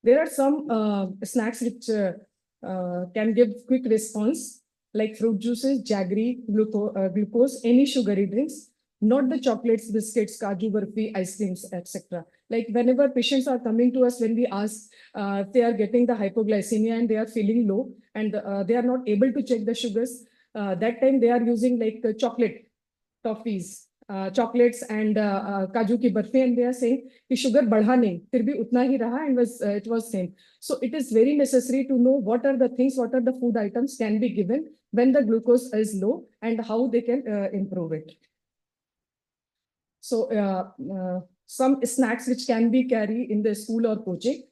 There are some snacks which can give quick response, like fruit juices, jaggery, glucose, any sugary drinks, not the chocolates, biscuits, kaju barfi, ice creams, etc. Like whenever patients are coming to us, when we ask they are getting the hypoglycemia and they are feeling low and they are not able to check the sugars, that time they are using like chocolate, toffees, chocolates and kaju ki barfi, and they are saying ki sugar बढ़ा नहीं, फिर भी उतना ही रहा, and it was same. So it is very necessary to know what are the things, what are the food items can be given when the glucose is low and how they can improve it. So some snacks which can be carried in the school or coaching: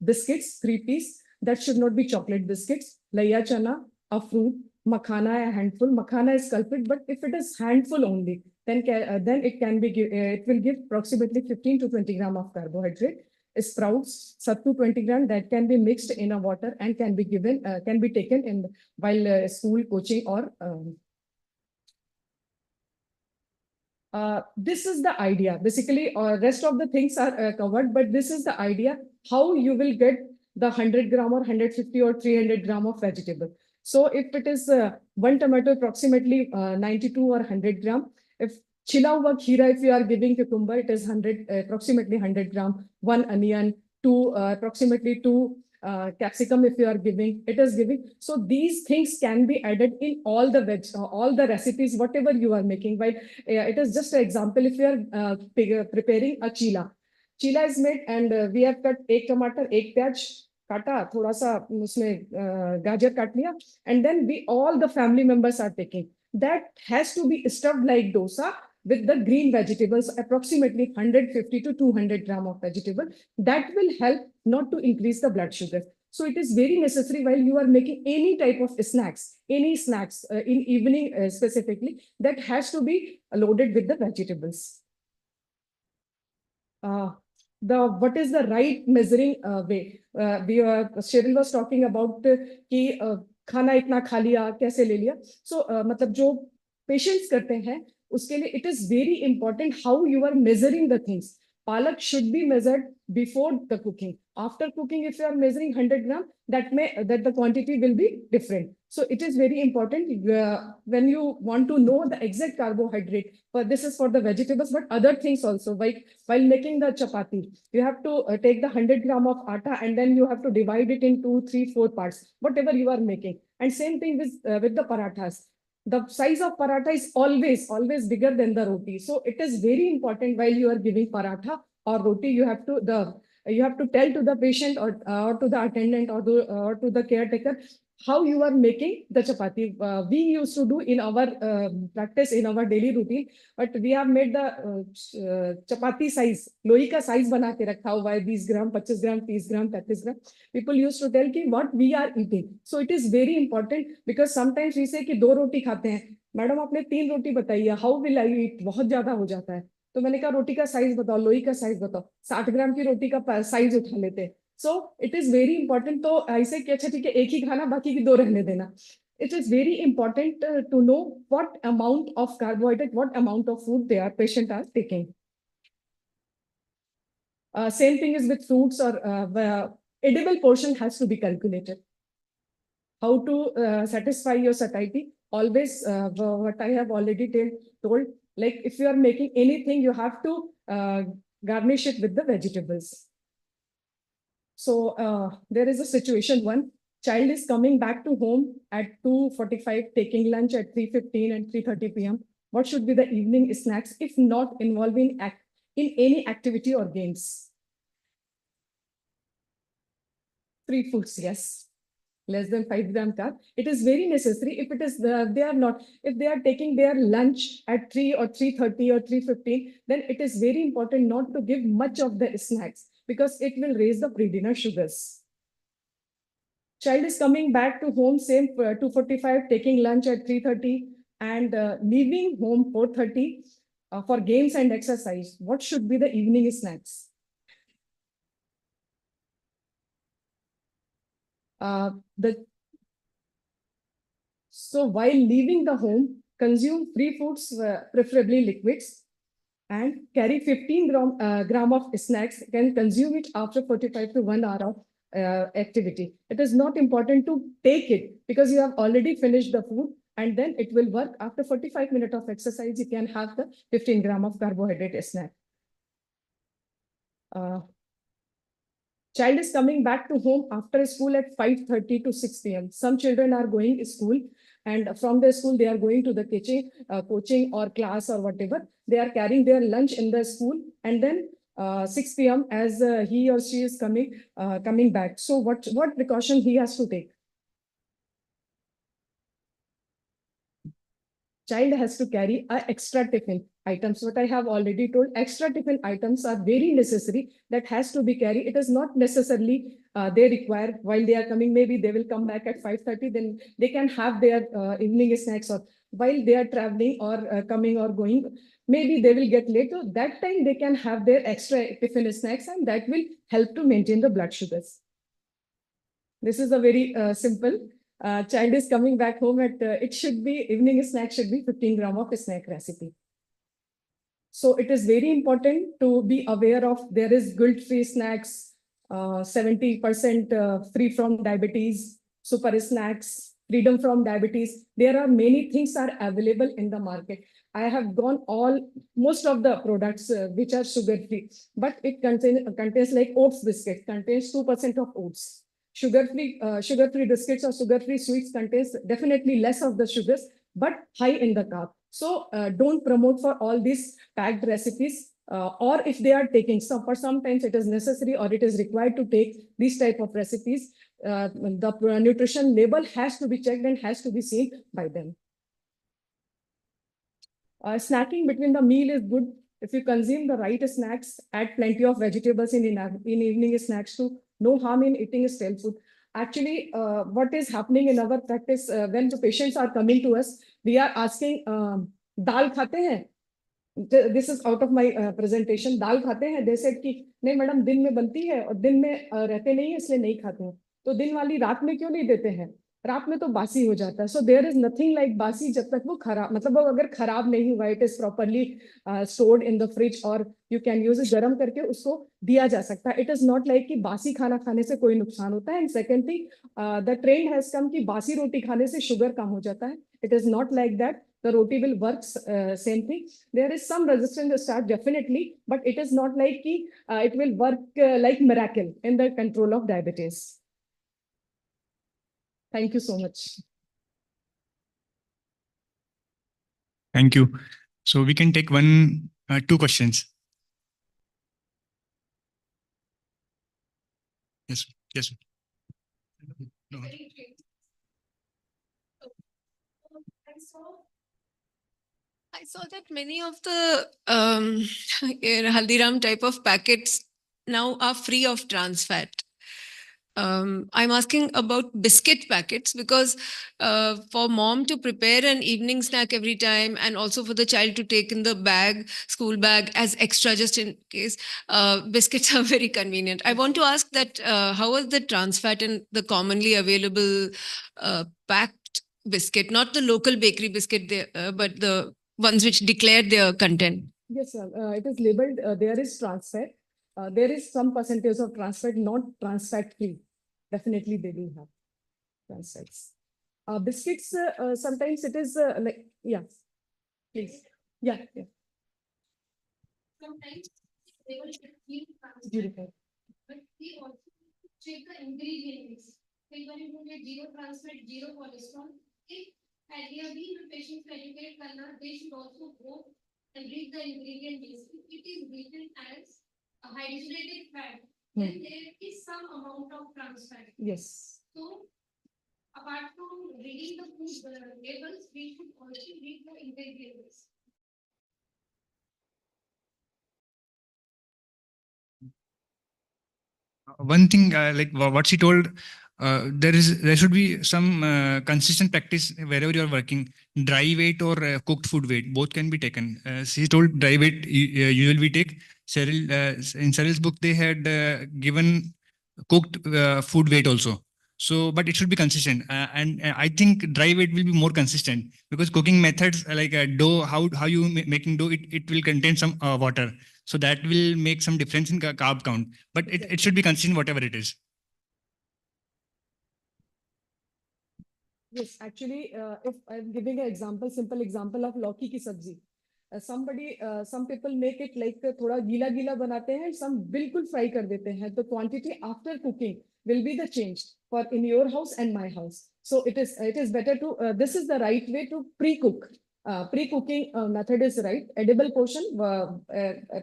biscuits, 3-piece, that should not be chocolate biscuits, laya chana, a fruit, makhana, a handful. Makhana is culprit, but if it is handful only, then it can be it will give approximately 15 to 20 gram of carbohydrate. Sprouts, sattu 20 gram, that can be mixed in a water and can be given, can be taken in while school coaching or this is the idea. Basically, rest of the things are covered, but this is the idea how you will get the 100 gram or 150 or 300 gram of vegetable. So if it is one tomato, approximately 92 or 100 gram. If chila hua kheera, if you are giving cucumber, it is approximately 100 gram. One onion, approximately two capsicum, if you are giving, it is giving. So these things can be added in all the recipes, whatever you are making. While it is just an example, if you are preparing a chila is made, and we have cut एक टमाटर, एक प्याज काटा, थोड़ा सा उसमें गाजर काट लिया, and then all the family members are taking. That has to be stuffed like dosa with the green vegetables, approximately 150 to 200 gram of vegetable. That will help not to increase the blood sugar. So it is very necessary while you are making any type of snacks, in evening specifically, that has to be loaded with the vegetables. What is the right measuring way? Cheryl was talking about कि खाना इतना खा लिया, कैसे ले लिया. So मतलब जो patients करते हैं, उसके लिए it is very important how you are measuring the things. Palak should be measured before the cooking. After cooking, if you are measuring 100 gram, that the quantity will be different. So it is very important when you want to know the exact carbohydrate. But this is for the vegetables, but other things also. Like while making the chapati, you have to take the 100 gram of atta and then you have to divide it in 2, 3, 4 parts, whatever you are making. And same thing with the parathas. The size of paratha is always bigger than the roti. So it is very important while you are giving paratha or roti, you have to tell to the patient or to the attendant or to the caretaker how you are making the chapati. We used to do in our practice, in our daily routine, but we have made the chapati size, lohi ka size bana ke rakha hua hai, 20 gram, 25 gram, 30 gram, 35 gram. People used to tell ki what we are eating. So it is very important, because sometimes we say कि 2 रोटी खाते हैं, madam आपने 3 रोटी बताई है, how will I eat? बहुत ज्यादा हो जाता है. तो मैंने कहा रोटी का साइज बताओ, लोई का साइज बताओ. 60 ग्राम की रोटी का साइज उठा लेते. So it is very important. तो ऐसे कि अच्छा ठीक है, एक ही खाना, बाकी की 2 रहने देना. it is very important to know what amount of carbohydrate, what amount of food patient are taking. Same thing is with fruits or edible portion has to be calculated. How to satisfy your satiety? Always what I have already told, like if you are making anything, you have to garnish it with the vegetables. So there is a situation one. Child is coming back to home at 2:45, taking lunch at 3:15 and 3:30 p.m. What should be the evening snacks if not involving in any activity or games? Free foods, yes. Less than 5 gram carb. It is very necessary. If it is they are not, if they are taking their lunch at 3 or 3:30 or 3:15, then it is very important not to give much of the snacks because it will raise the pre-dinner sugars. Child is coming back to home, same 2:45, taking lunch at 3:30 and leaving home 4:30 for games and exercise. What should be the evening snacks? So while leaving the home, consume free foods, preferably liquids, and carry 15 gram of snacks. Can consume it after 45 to 1 hour of activity. It is not important to take it because you have already finished the food and then it will work. After 45 minutes of exercise, you can have the 15 gram of carbohydrate snack. Child is coming back to home after school at 5:30 to 6 p.m. Some children are going to school and from the school, they are going to the coaching or class or whatever. They are carrying their lunch in the school and then 6 p.m. as he or she is coming back. So what precaution he has to take? Child has to carry extra tiffin items. What I have already told, extra tiffin items are very necessary that has to be carried. It is not necessarily they require while they are coming. Maybe they will come back at 5:30, then they can have their evening snacks or while they are traveling or coming or going. Maybe they will get late. So that time they can have their extra tiffin snacks and that will help to maintain the blood sugars. This is a very simple. Child is coming back home at, it should be, evening snack should be 15 gram of snack recipe. So it is very important to be aware of there is guilt-free snacks, 70% free from diabetes, super snacks, freedom from diabetes. There are many things are available in the market. I have gone most of the products which are sugar-free, but it contains like oats biscuit, contains 2% of oats. Sugar-free biscuits or sugar-free sweets contains definitely less of the sugars, but high in the carb. So don't promote for all these packed recipes, or if they are taking some, for sometimes it is necessary or it is required to take these type of recipes, the nutrition label has to be checked and has to be seen by them. Snacking between the meal is good. If you consume the right snacks, add plenty of vegetables in evening snacks too. No harm in eating stale food. Actually, what is happening in our practice when the patients are coming to us, we are asking, dal khate hain? This is out of my presentation. Dal khate hain? They said कि नहीं madam दिन में बनती है और दिन में रहते नहीं है इसलिए नहीं खाते हैं. तो दिन वाली रात में क्यों नहीं देते हैं? रात में तो बासी हो जाता है. So there is nothing like बासी जब तक वो खराब, मतलब वो अगर खराब नहीं हुआ, it is properly stored in the fridge or you can use it, गर्म करके उसको दिया जा सकता है. It is not like कि बासी खाना खाने से कोई नुकसान होता है. And second thing, the trend has come कि बासी रोटी खाने से शुगर कम हो जाता है. It is not like that. The roti will work same thing. There is some resistance start definitely, but it is not like it will work like miracle in the control of diabetes. Thank you so much. Thank you. So we can take two questions. Yes. Yes. No. I saw that many of the Haldiram type of packets now are free of trans fat. I'm asking about biscuit packets because for mom to prepare an evening snack every time and also for the child to take in the bag, school bag as extra just in case, biscuits are very convenient. I want to ask that how is the trans fat in the commonly available packed biscuit, not the local bakery biscuit, but the ones which declare their content? Yes, sir. It is labeled, there is trans fat. There is some percentage of trans fat, not trans fat free. Definitely they do have trans fats. Biscuits, sometimes it is like, yeah, please. Yeah, yeah. Sometimes they will feel trans fat, Beautiful. but they also check the ingredients. Like when you get zero trans fat, zero cholesterol, if earlier the patients educate करना, they should also go and read the ingredient list. If it is written as a hydrogenated fat, then there is some amount of trans fat. Yes. So apart from reading the food labels, we should also read the ingredient list. One thing, like what she told, there should be some consistent practice wherever you are working. Dry weight or cooked food weight, both can be taken. She told dry weight usually we take. Cheryl, in Cheryl's book, they had given cooked food weight also. So, but it should be consistent, and I think dry weight will be more consistent because cooking methods like dough, how you making dough, it will contain some water, so that will make some difference in carb count. But it should be consistent whatever it is. Yes, actually, if I'm giving an example, simple example of लौकी की सब्जी. Some people make it like थोड़ा गीला गीला बनाते हैं, some बिल्कुल fry कर देते हैं. The quantity after cooking will be the change for in your house and my house. So it is better to this is the right way to pre-cook. Pre-cooking method is right. Edible portion,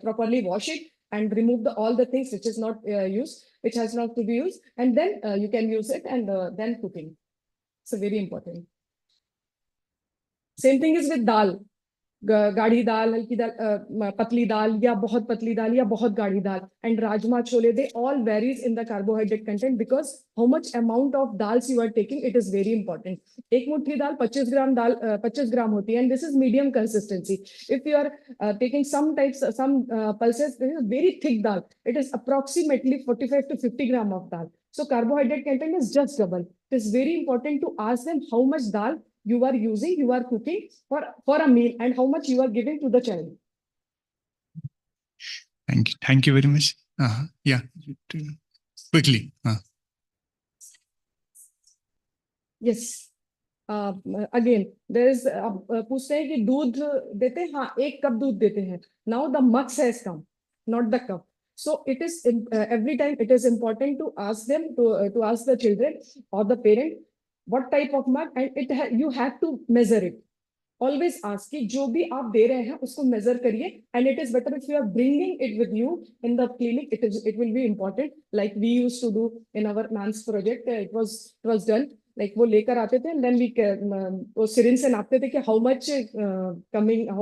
properly wash it and remove all the things which is not used, which has not to be used, and then you can use it and then cooking. So very important. Same thing is with dal. गाढ़ी दाल, हल्की दाल, पतली दाल या बहुत पतली दाल या बहुत गाढ़ी दाल, and rajma chole, they all varies in the carbohydrate content because how much amount of dals you are taking, it is very important. एक मुट्ठी दाल 25 ग्राम दाल 25 ग्राम होती है, and this is medium consistency. If you are taking some types, some pulses, this is very thick dal. It is approximately 45 to 50 gram of dal. So carbohydrate content is just double. It is very important to ask them how much dal you are using, you are cooking for a meal, and how much you are giving to the child. Thank you very much. Yeah, quickly. Yes. Again, there is पूछते हैं कि दूध देते हैं, हाँ 1 cup दूध देते हैं. Now the mug says come, not the cup. So it is every time it is important to ask them to ask the children or the parent what type of mug, and you have to measure it. Always ask कि जो भी आप दे रहे हैं उसको measure करिए, and it is better if you are bringing it with you in the clinic. It will be important, like we used to do in our MANS project. It was done like वो लेकर आते थे, and then we वो syringe से नापते थे कि how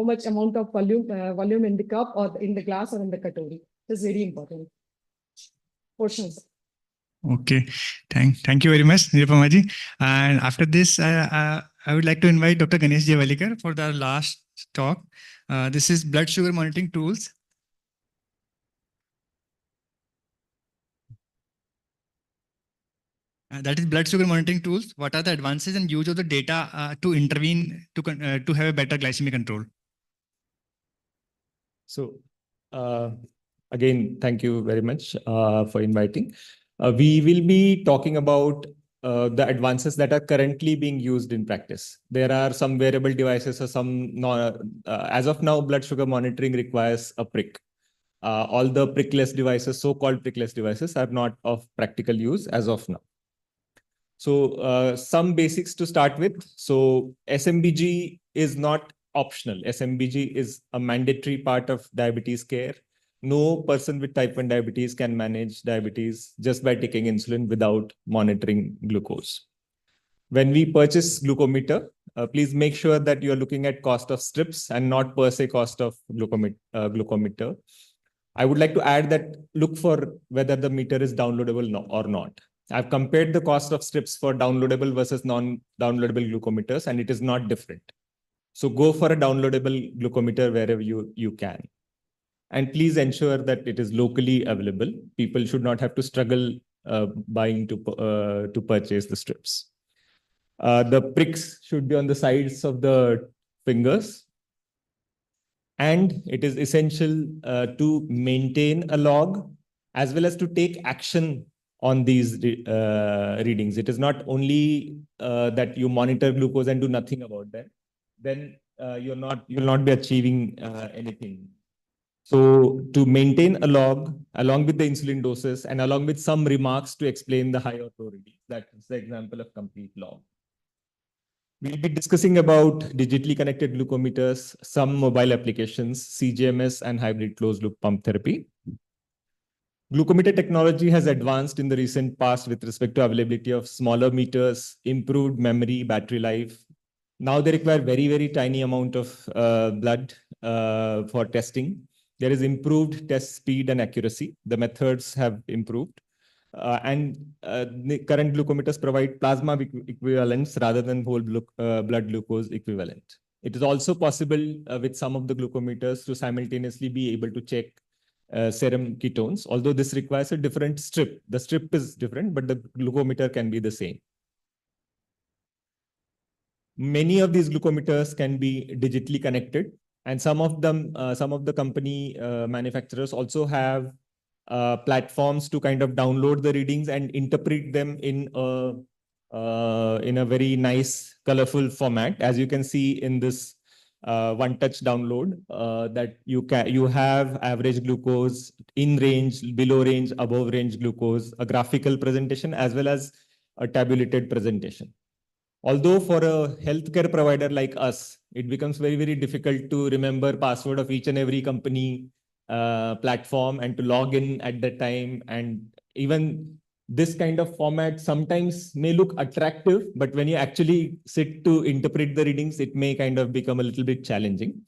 much amount of volume in the cup or in the glass or in the katori. It is very important. Portions. Okay, thank you very much, Nirupama ji. And after this, I would like to invite Dr. Ganesh Jevalikar for the last talk. This is blood sugar monitoring tools. That is blood sugar monitoring tools. What are the advances and use of the data to intervene to have a better glycemic control? So, again, thank you very much for inviting. We will be talking about the advances that are currently being used in practice. There are some wearable devices or some as of now, blood sugar monitoring requires a prick. All the prickless devices, so-called prickless devices, are not of practical use as of now. So some basics to start with. So SMBG is not optional. SMBG is a mandatory part of diabetes care. No person with type 1 diabetes can manage diabetes just by taking insulin without monitoring glucose. When we purchase glucometer, please make sure that you're looking at cost of strips and not per se cost of glucometer. I would like to add that look for whether the meter is downloadable or not. I've compared the cost of strips for downloadable versus non-downloadable glucometers, and it is not different. So go for a downloadable glucometer wherever you can. And please ensure that it is locally available. People should not have to struggle buying to purchase the strips. The pricks should be on the sides of the fingers. And it is essential to maintain a log as well as to take action on these readings. It is not only that you monitor glucose and do nothing about that. Then you'll not be achieving anything. So to maintain a log along with the insulin doses and along with some remarks to explain the high or low readings, that is the example of complete log. We'll be discussing about digitally connected glucometers, some mobile applications, CGMS, and hybrid closed loop pump therapy. Glucometer technology has advanced in the recent past with respect to availability of smaller meters, improved memory, battery life. Now they require very, very tiny amount of blood for testing. There is improved test speed and accuracy. The methods have improved. The current glucometers provide plasma equivalents rather than whole blood glucose equivalent. It is also possible with some of the glucometers to simultaneously be able to check serum ketones, although this requires a different strip. The strip is different, but the glucometer can be the same. Many of these glucometers can be digitally connected, and some of the company manufacturers also have platforms to kind of download the readings and interpret them in a very nice, colorful format. As you can see in this one-touch download, that you have average glucose, in range, below range, above range glucose, a graphical presentation as well as a tabulated presentation. Although for a healthcare provider like us, it becomes very, very difficult to remember password of each and every company platform and to log in at that time. And even this kind of format sometimes may look attractive, but when you actually sit to interpret the readings, it may kind of become a little bit challenging.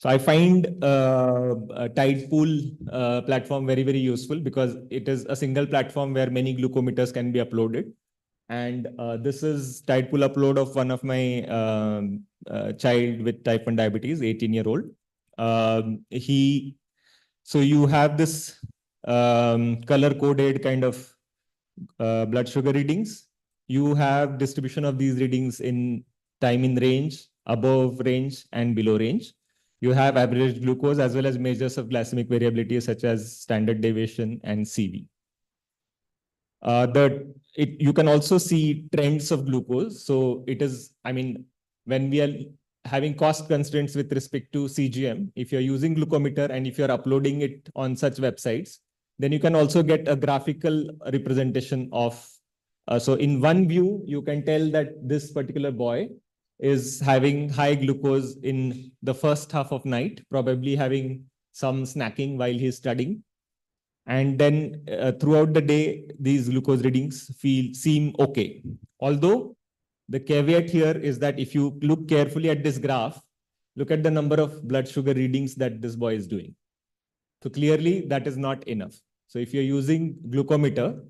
So I find a Tidepool platform very, very useful because it is a single platform where many glucometers can be uploaded. And this is Tidepool upload of one of my child with type 1 diabetes, 18-year-old. So you have this color-coded kind of blood sugar readings. You have distribution of these readings in time in range, above range, and below range. You have average glucose as well as measures of glycemic variability such as standard deviation and CV. You can also see trends of glucose. So it is, I mean, when we are having cost constraints with respect to CGM, if you're using glucometer and if you're uploading it on such websites, then you can also get a graphical representation of, so in one view, you can tell that this particular boy is having high glucose in the first half of night, probably having some snacking while he's studying. And then throughout the day, these glucose readings seem okay. Although the caveat here is that if you look carefully at this graph, look at the number of blood sugar readings that this boy is doing. So clearly that is not enough. So if you're using glucometer,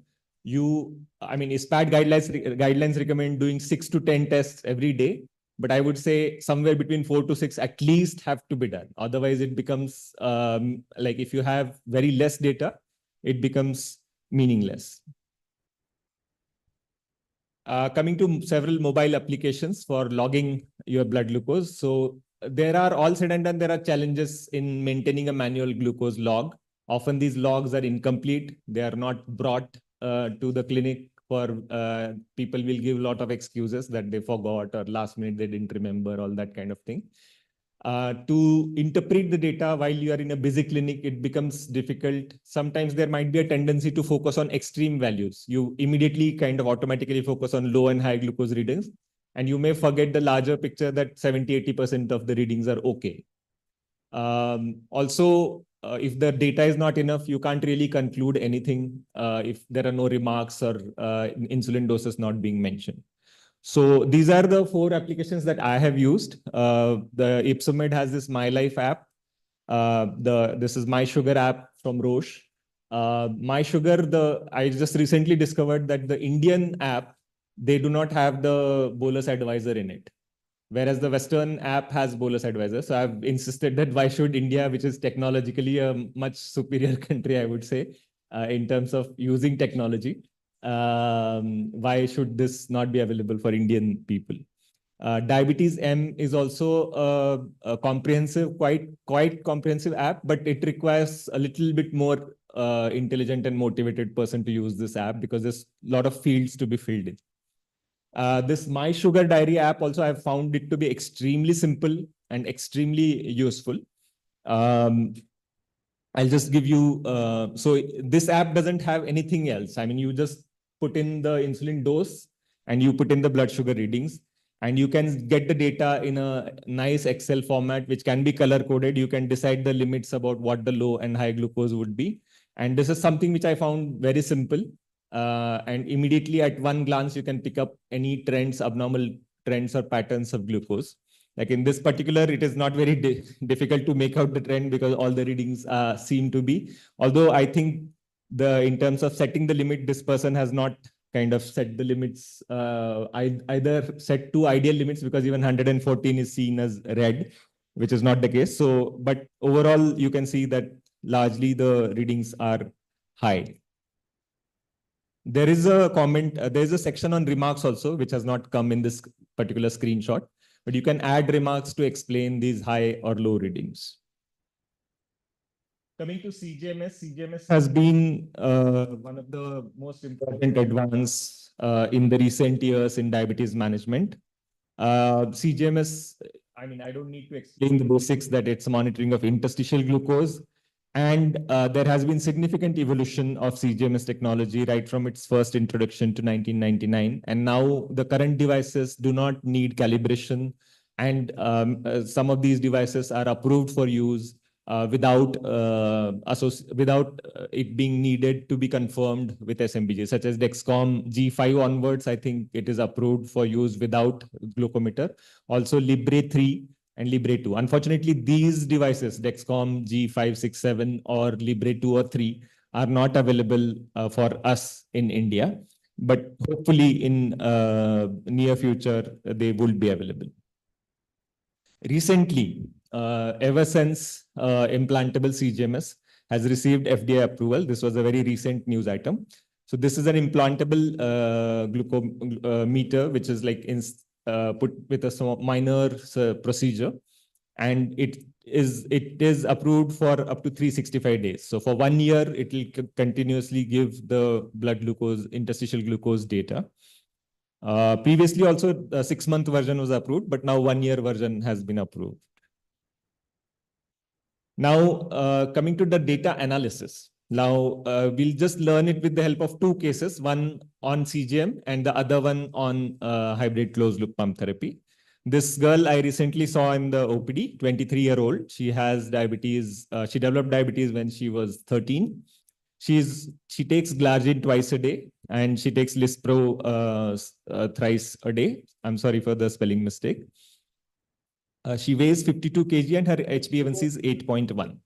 ISPAT guidelines recommend doing 6 to 10 tests every day. But I would say somewhere between 4 to 6 at least have to be done. Otherwise, it becomes like if you have very less data, it becomes meaningless. Coming to several mobile applications for logging your blood glucose. So there are all said and done, there are challenges in maintaining a manual glucose log. Often these logs are incomplete. They are not brought to the clinic. For people will give a lot of excuses that they forgot or last minute they didn't remember, all that kind of thing. To interpret the data while you are in a busy clinic, it becomes difficult. Sometimes there might be a tendency to focus on extreme values. You immediately kind of automatically focus on low and high glucose readings, and you may forget the larger picture that 70–80% of the readings are okay. Also, if the data is not enough, you can't really conclude anything if there are no remarks or insulin doses not being mentioned. So these are the 4 applications that I have used. The Ipsomed has this My Life app. This is My Sugar app from Roche. My Sugar, I just recently discovered that the Indian app, they do not have the bolus advisor in it, whereas the Western app has bolus advisor. So I've insisted that why should India, which is technologically a much superior country, I would say, in terms of using technology. why should this not be available for Indian people? Diabetes M is also a comprehensive, quite comprehensive app, but it requires a little bit more intelligent and motivated person to use this app because there's a lot of fields to be filled in. This My Sugar Diary app also, I've found it to be extremely simple and extremely useful. I'll just give you, so this app doesn't have anything else. I mean, you just put in the insulin dose and you put in the blood sugar readings, and you can get the data in a nice Excel format, which can be color coded. You can decide the limits about what the low and high glucose would be. And this is something which I found very simple. And immediately at one glance, you can pick up any trends, abnormal trends or patterns of glucose. Like in this particular, it is not very difficult to make out the trend because all the readings seem to be. Although I think in terms of setting the limit, this person has not kind of set the limits, either set two ideal limits, because even 114 is seen as red, which is not the case. So, but overall, you can see that largely the readings are high. There is a comment, there is a section on remarks also, which has not come in this particular screenshot, but you can add remarks to explain these high or low readings. Coming to CGMS, CGMS has been one of the most important advances in the recent years in diabetes management. CGMS, I mean, I don't need to explain the basics that it's monitoring of interstitial glucose. And there has been significant evolution of CGMS technology right from its first introduction to 1999. And now the current devices do not need calibration. And some of these devices are approved for use without it being needed to be confirmed with SMBG, such as Dexcom G5 onwards. I think it is approved for use without glucometer. Also Libre 3 and Libre 2. Unfortunately, these devices, Dexcom G5, 6, 7, or Libre 2 or 3, are not available for us in India. But hopefully in near future, they will be available. Recently, ever since implantable CGMS has received FDA approval, this was a very recent news item. So this is an implantable glucometer, which is like put with a minor procedure, and it is approved for up to 365 days. So for 1 year, it will continuously give the blood glucose, interstitial glucose data. Previously also the 6-month version was approved, but now 1 year version has been approved. Now, coming to the data analysis. Now, we'll just learn it with the help of two cases, one on CGM and the other one on hybrid closed loop pump therapy. This girl I recently saw in the OPD, 23-year-old. She has diabetes. She developed diabetes when she was 13. She takes Glargine twice a day, and she takes Lispro thrice a day. I'm sorry for the spelling mistake. She weighs 52 kg and her HbA1c is 8.1.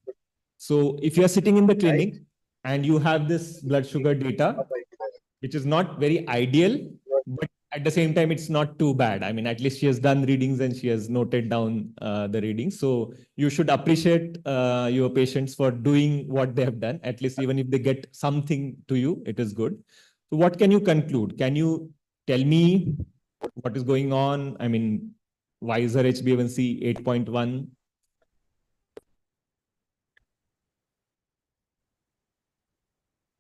So if you are sitting in the clinic and you have this blood sugar data, which is not very ideal, but at the same time, it's not too bad. I mean, at least she has done readings and she has noted down the readings. So you should appreciate your patients for doing what they have done. At least even if they get something to you, it is good. So what can you conclude? Can you tell me what is going on? I mean, why is her HbA1c 8.1?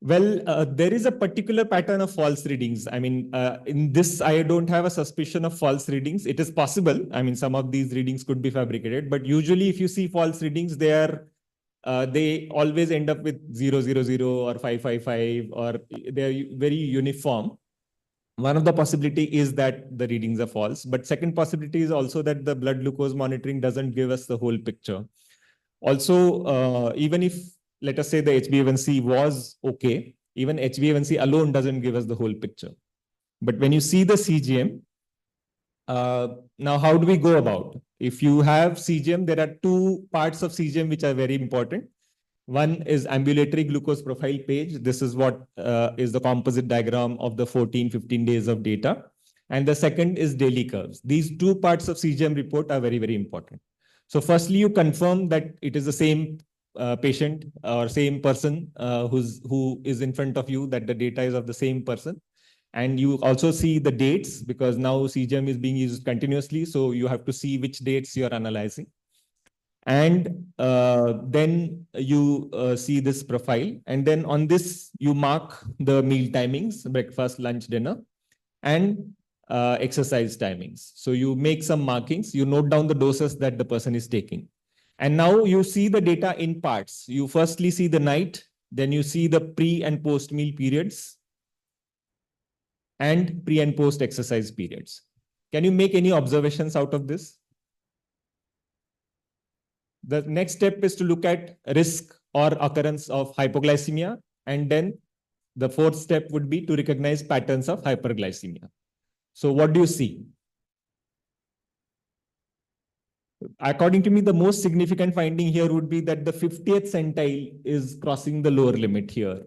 Well, there is a particular pattern of false readings. I mean, in this, I don't have a suspicion of false readings. It is possible. I mean, some of these readings could be fabricated, but usually if you see false readings, they always end up with 000 or 555, or they're very uniform. One of the possibility is that the readings are false, but second possibility is also that the blood glucose monitoring doesn't give us the whole picture. Also, even if, let us say the HbA1c was okay, even HbA1c alone doesn't give us the whole picture. But when you see the CGM, now how do we go about? If you have CGM, there are two parts of CGM which are very important. One is ambulatory glucose profile page. This is what is the composite diagram of the 14-15 days of data. And the second is daily curves. These two parts of CGM report are very, very important. So firstly, you confirm that it is the same patient or same person who is in front of you, that the data is of the same person. And you also see the dates, because now CGM is being used continuously. So you have to see which dates you are analyzing. And then you see this profile. And then on this, you mark the meal timings, breakfast, lunch, dinner, and exercise timings. So you make some markings, you note down the doses that the person is taking. And now you see the data in parts. You firstly see the night, then you see the pre and post meal periods, and pre and post exercise periods. Can you make any observations out of this? The next step is to look at risk or occurrence of hypoglycemia. And then the fourth step would be to recognize patterns of hyperglycemia. So what do you see? According to me, the most significant finding here would be that the 50th centile is crossing the lower limit here.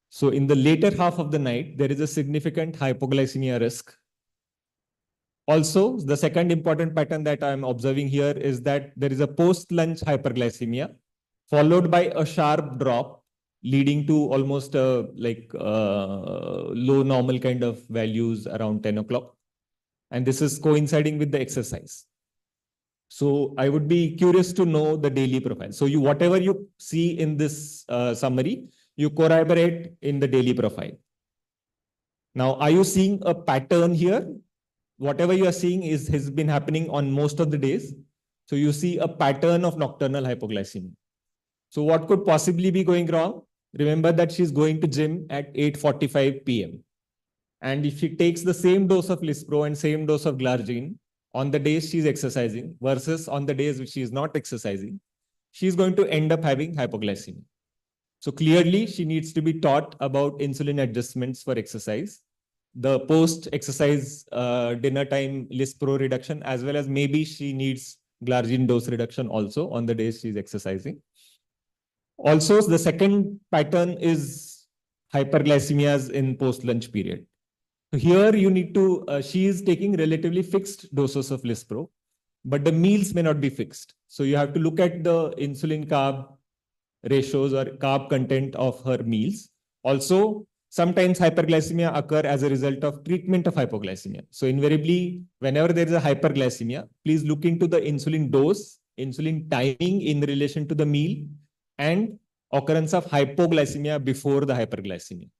So in the later half of the night, there is a significant hypoglycemia risk. Also, the second important pattern that I'm observing here is that there is a post-lunch hyperglycemia, followed by a sharp drop, leading to almost low normal kind of values around 10 o'clock. And this is coinciding with the exercise. So I would be curious to know the daily profile. So whatever you see in this summary, you corroborate in the daily profile. Now, are you seeing a pattern here? Whatever you are seeing has been happening on most of the days. So you see a pattern of nocturnal hypoglycemia. So what could possibly be going wrong? Remember that she's going to gym at 8:45 p.m. And if she takes the same dose of Lispro and same dose of Glargine on the days she's exercising versus on the days which she is not exercising, she's going to end up having hypoglycemia. So clearly, she needs to be taught about insulin adjustments for exercise, the post-exercise dinner time Lispro reduction, as well as maybe she needs Glargine dose reduction also on the days she's exercising. Also, the second pattern is hyperglycemias in post-lunch period. So here you need to, she is taking relatively fixed doses of Lispro, but the meals may not be fixed. So you have to look at the insulin carb ratios or carb content of her meals. Also, sometimes hyperglycemia occur as a result of treatment of hypoglycemia. So invariably, whenever there is a hyperglycemia, please look into the insulin dose, insulin timing in relation to the meal, and occurrence of hypoglycemia before the hyperglycemia.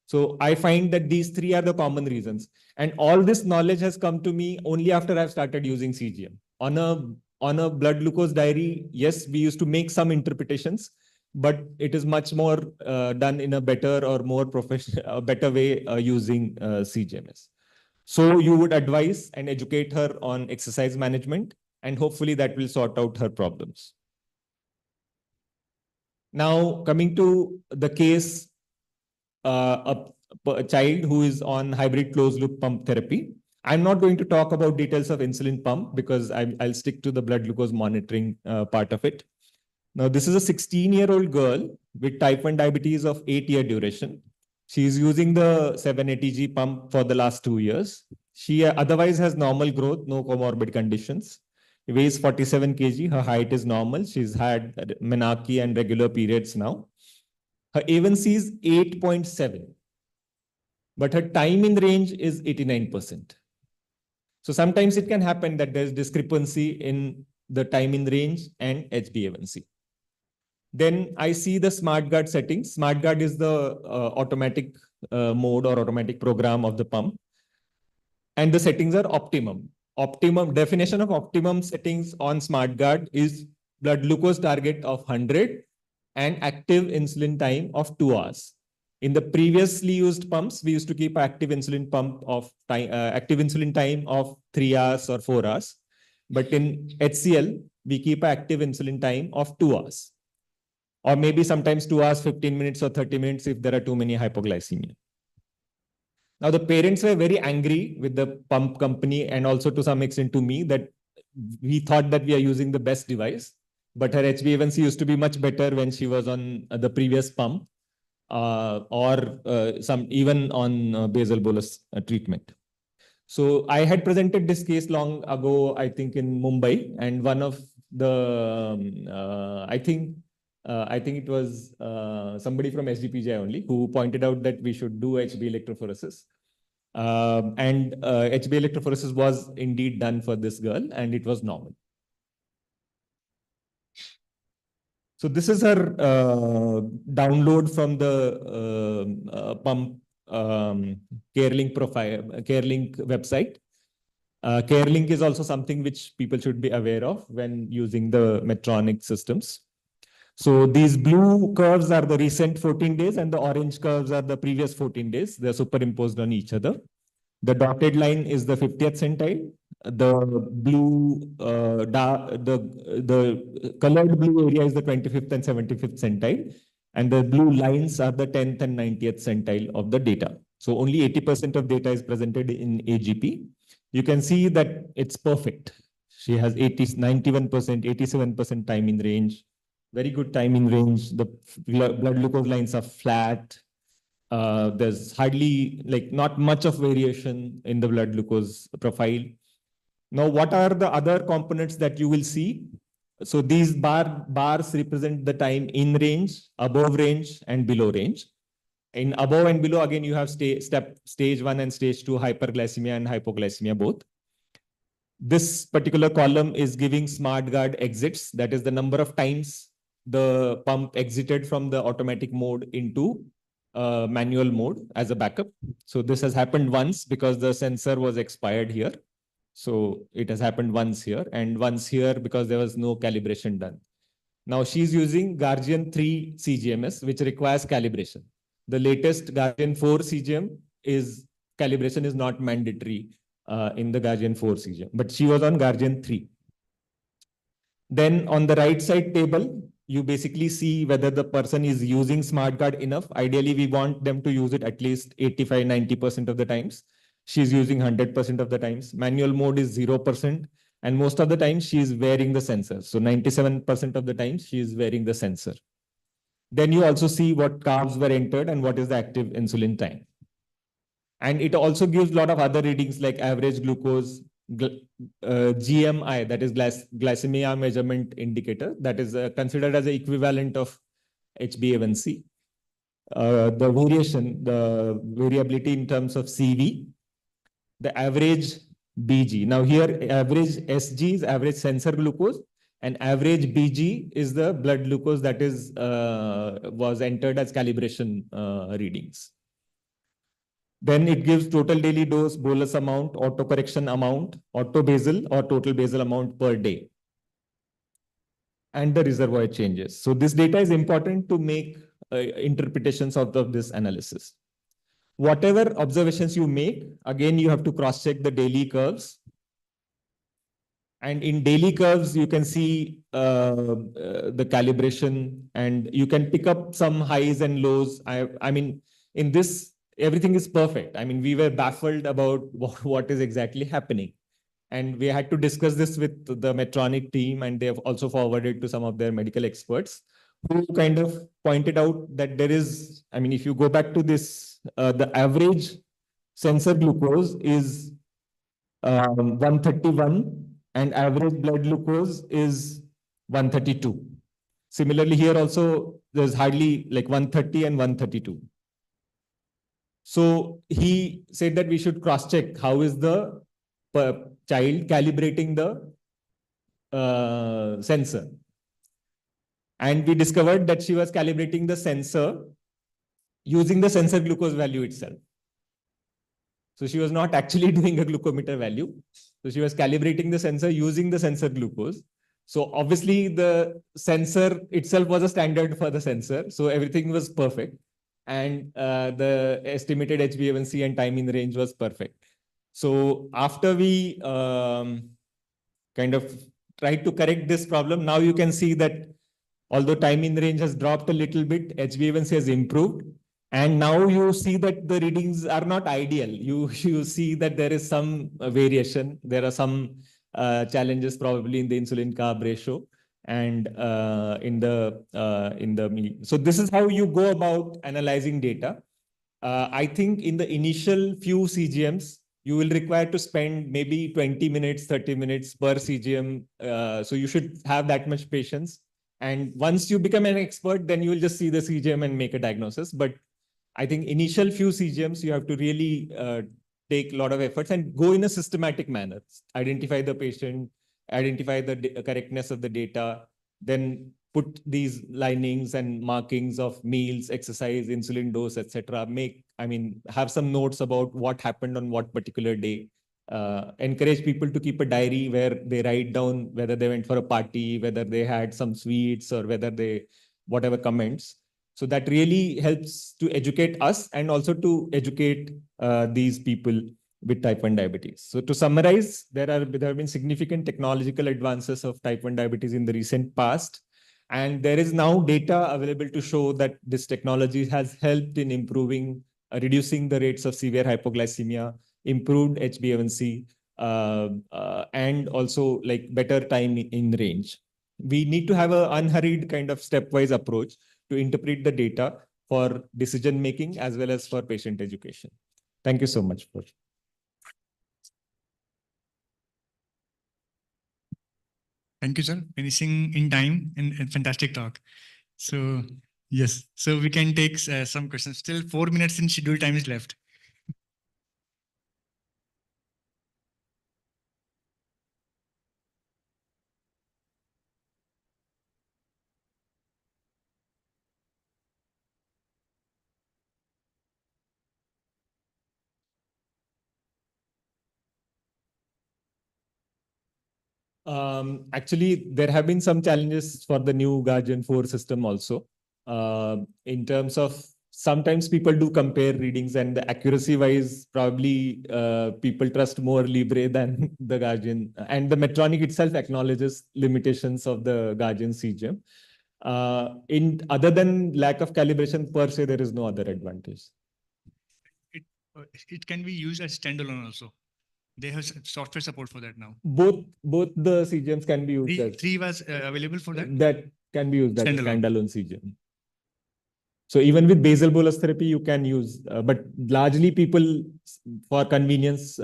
So I find that these three are the common reasons. And all this knowledge has come to me only after I've started using CGM. On a blood glucose diary, yes, we used to make some interpretations, but it is much more done in a better or more professional, better way using CGMS. So you would advise and educate her on exercise management, and hopefully that will sort out her problems. Now, coming to the case, a child who is on hybrid closed loop pump therapy. I'm not going to talk about details of insulin pump because I'll stick to the blood glucose monitoring part of it. Now, this is a 16-year-old girl with type 1 diabetes of 8-year duration. She is using the 780G pump for the last 2 years. She otherwise has normal growth, no comorbid conditions. She weighs 47 kg. Her height is normal. She's had menarche and regular periods now. Her A1C is 8.7, but her time in range is 89%. So sometimes it can happen that there's discrepancy in the time in range and HbA1c. Then I see the SmartGuard settings. SmartGuard is the automatic mode or automatic program of the pump. And the settings are optimum. Optimum definition of optimum settings on SmartGuard is blood glucose target of 100 and active insulin time of 2 hours. In the previously used pumps, we used to keep active insulin pump of active insulin time of 3 hours or 4 hours. But in HCL, we keep active insulin time of 2 hours. Or maybe sometimes 2 hours, 15 minutes or 30 minutes if there are too many hypoglycemia. Now, the parents were very angry with the pump company and also to some extent to me that we thought that we are using the best device, but her HbA1c used to be much better when she was on the previous pump or some even on basal bolus treatment. So I had presented this case long ago, I think in Mumbai, and one of the, I think I think it was somebody from SGPGI only who pointed out that we should do HB electrophoresis. And HB electrophoresis was indeed done for this girl, and it was normal. So this is her download from the pump CareLink profile, CareLink website. CareLink is also something which people should be aware of when using the Medtronic systems. So these blue curves are the recent 14 days and the orange curves are the previous 14 days. They're superimposed on each other. The dotted line is the 50th centile. The blue, the colored blue area is the 25th and 75th centile. And the blue lines are the 10th and 90th centile of the data. So only 80% of data is presented in AGP. You can see that it's perfect. She has 91%, 87% time in range, very good time in range. The blood glucose lines are flat. There's hardly not much of variation in the blood glucose profile. Now, what are the other components that you will see? So these bars represent the time in range, above range, and below range. In above and below, again, you have stage 1 and stage 2 hyperglycemia and hypoglycemia both. This particular column is giving SmartGuard exits. That is the number of times the pump exited from the automatic mode into manual mode as a backup. So this has happened once because the sensor was expired here. So it has happened once here and once here because there was no calibration done. Now she's using Guardian 3 CGMS, which requires calibration. The latest Guardian 4 CGM is calibration is not mandatory in the Guardian 4 CGM, but she was on Guardian 3. Then on the right side table, you basically see whether the person is using SmartGuard enough. Ideally, we want them to use it at least 85–90% of the times. She's using 100% of the times. Manual mode is 0%. And most of the time, she is wearing the sensor. So 97% of the times, she is wearing the sensor. Then you also see what carbs were entered and what is the active insulin time. And it also gives a lot of other readings like average glucose, GMI, that is glycemia measurement indicator, that is considered as the equivalent of HbA1c. The variation, the variability in terms of CV, the average BG. Now here, average SG is average sensor glucose, and average BG is the blood glucose that is was entered as calibration readings. Then it gives total daily dose, bolus amount, autocorrection amount, auto-basal or total basal amount per day, and the reservoir changes. So this data is important to make interpretations out of this analysis. Whatever observations you make, again, you have to cross-check the daily curves. And in daily curves, you can see the calibration, and you can pick up some highs and lows. I mean, in this, everything is perfect. I mean, we were baffled about what is exactly happening. And we had to discuss this with the Medtronic team, and they have also forwarded to some of their medical experts who kind of pointed out that there is, I mean, if you go back to this, the average sensor glucose is 131 and average blood glucose is 132. Similarly, here also, there's hardly like 130 and 132. So he said that we should cross-check how is the child calibrating the sensor. And we discovered that she was calibrating the sensor using the sensor glucose value itself. So she was not actually doing a glucometer value. So she was calibrating the sensor using the sensor glucose. So obviously the sensor itself was a standard for the sensor. So everything was perfect. And the estimated HbA1c and time in range was perfect. So after we kind of tried to correct this problem, now you can see that although time in range has dropped a little bit, HbA1c has improved. And now you see that the readings are not ideal. You see that there is some variation. There are some challenges probably in the insulin carb ratio and in the meal. So this is how you go about analyzing data. I think in the initial few CGMs, you will require to spend maybe 20 minutes, 30 minutes per CGM. So you should have that much patience. And once you become an expert, then you will just see the CGM and make a diagnosis. But I think initial few CGMs, you have to really take a lot of efforts and go in a systematic manner. Identify the patient, identify the correctness of the data, then put these linings and markings of meals, exercise, insulin dose, etc. Have some notes about what happened on what particular day. Encourage people to keep a diary where they write down whether they went for a party, whether they had some sweets, or whether they, whatever comments. So that really helps to educate us and also to educate these people with type 1 diabetes. So to summarize, there have been significant technological advances of type 1 diabetes in the recent past. And there is now data available to show that this technology has helped in improving, reducing the rates of severe hypoglycemia, improved HbA1c, and also like better time in range. We need to have an unhurried kind of stepwise approach to interpret the data for decision making as well as for patient education. Thank you so much for. Thank you, sir. Finishing in time and fantastic talk. So yes, so we can take some questions. Still 4 minutes in scheduled time is left. Actually, there have been some challenges for the new Guardian 4 system also. In terms of sometimes people do compare readings, and the accuracy wise, probably people trust more Libre than the Guardian. And the Medtronic itself acknowledges limitations of the Guardian CGM. In other than lack of calibration per se, there is no other advantage. It can be used as standalone also. They have software support for that now. Both the CGMs can be used. Three was available for that. That can be used as a standalone CGM. So even with basal bolus therapy, you can use, but largely people for convenience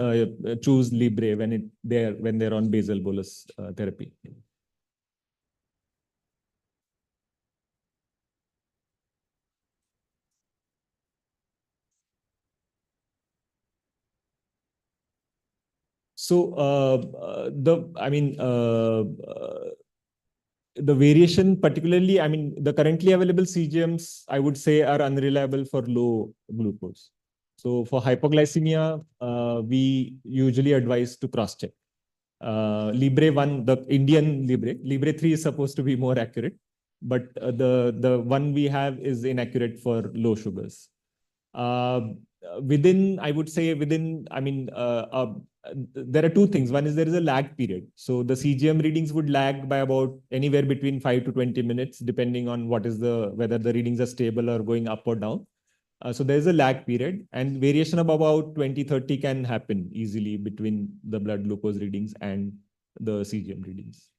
choose Libre when they're on basal bolus therapy. So the variation, particularly, the currently available CGMs, I would say, are unreliable for low glucose. So for hypoglycemia, we usually advise to cross-check. Libre 1, the Indian Libre 3 is supposed to be more accurate, but the one we have is inaccurate for low sugars. I would say there are two things. One is there is a lag period. So the CGM readings would lag by about anywhere between 5 to 20 minutes, depending on whether the readings are stable or going up or down. So there is a lag period, and variation of about 20-30 can happen easily between the blood glucose readings and the CGM readings.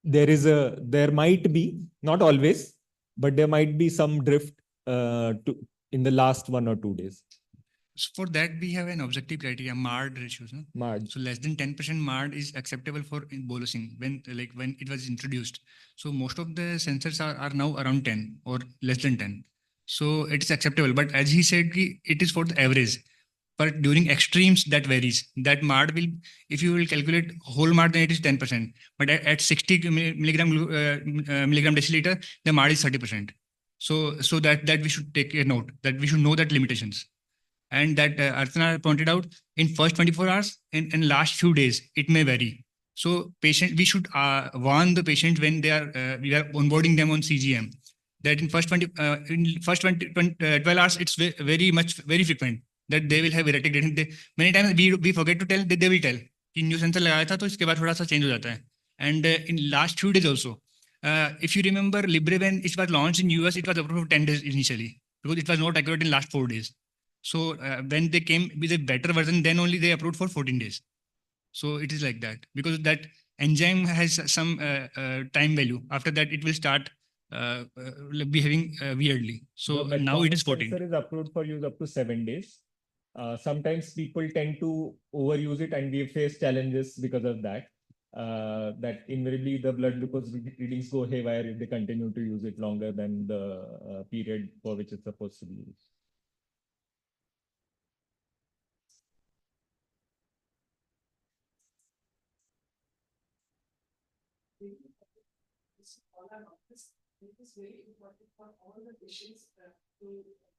There might be, not always, but there might be some drift in the last 1 or 2 days. So for that, we have an objective criteria, MARD ratios. No? MARD. So less than 10% MARD is acceptable for bolusing when it was introduced. So most of the sensors are now around 10 or less than 10. So it is acceptable. But as he said, it is for the average. But during extremes, that varies. That MARD will, if you will calculate whole MARD, then it is 10%. But at 60 milligram deciliter, the MARD is 30%. So that we should take a note, that we should know that limitations. And that Archana pointed out, in first 24 hours and last few days, it may vary. So we should warn the patient when we are onboarding them on CGM, that in first 12 hours, it's very frequent that they will have erratic reading. Many times we forget to tell, that they will tell कि new sensor लगाया था तो इसके बाद थोड़ा सा change हो जाता है. And in last few days also, if you remember, Libre, when it was launched in US, it was approved for 10 days initially because it was not accurate in last 4 days. So when they came with a better version, then only they approved for 14 days. So it is like that, because that enzyme has some time value. After that, it will start behaving weirdly. So now it is 14. Sensor is approved for use up to 7 days. Sometimes people tend to overuse it, and we face challenges because of that. that invariably the blood glucose readings go haywire if they continue to use it longer than the period for which it's supposed to be used. It is very important for all the patients to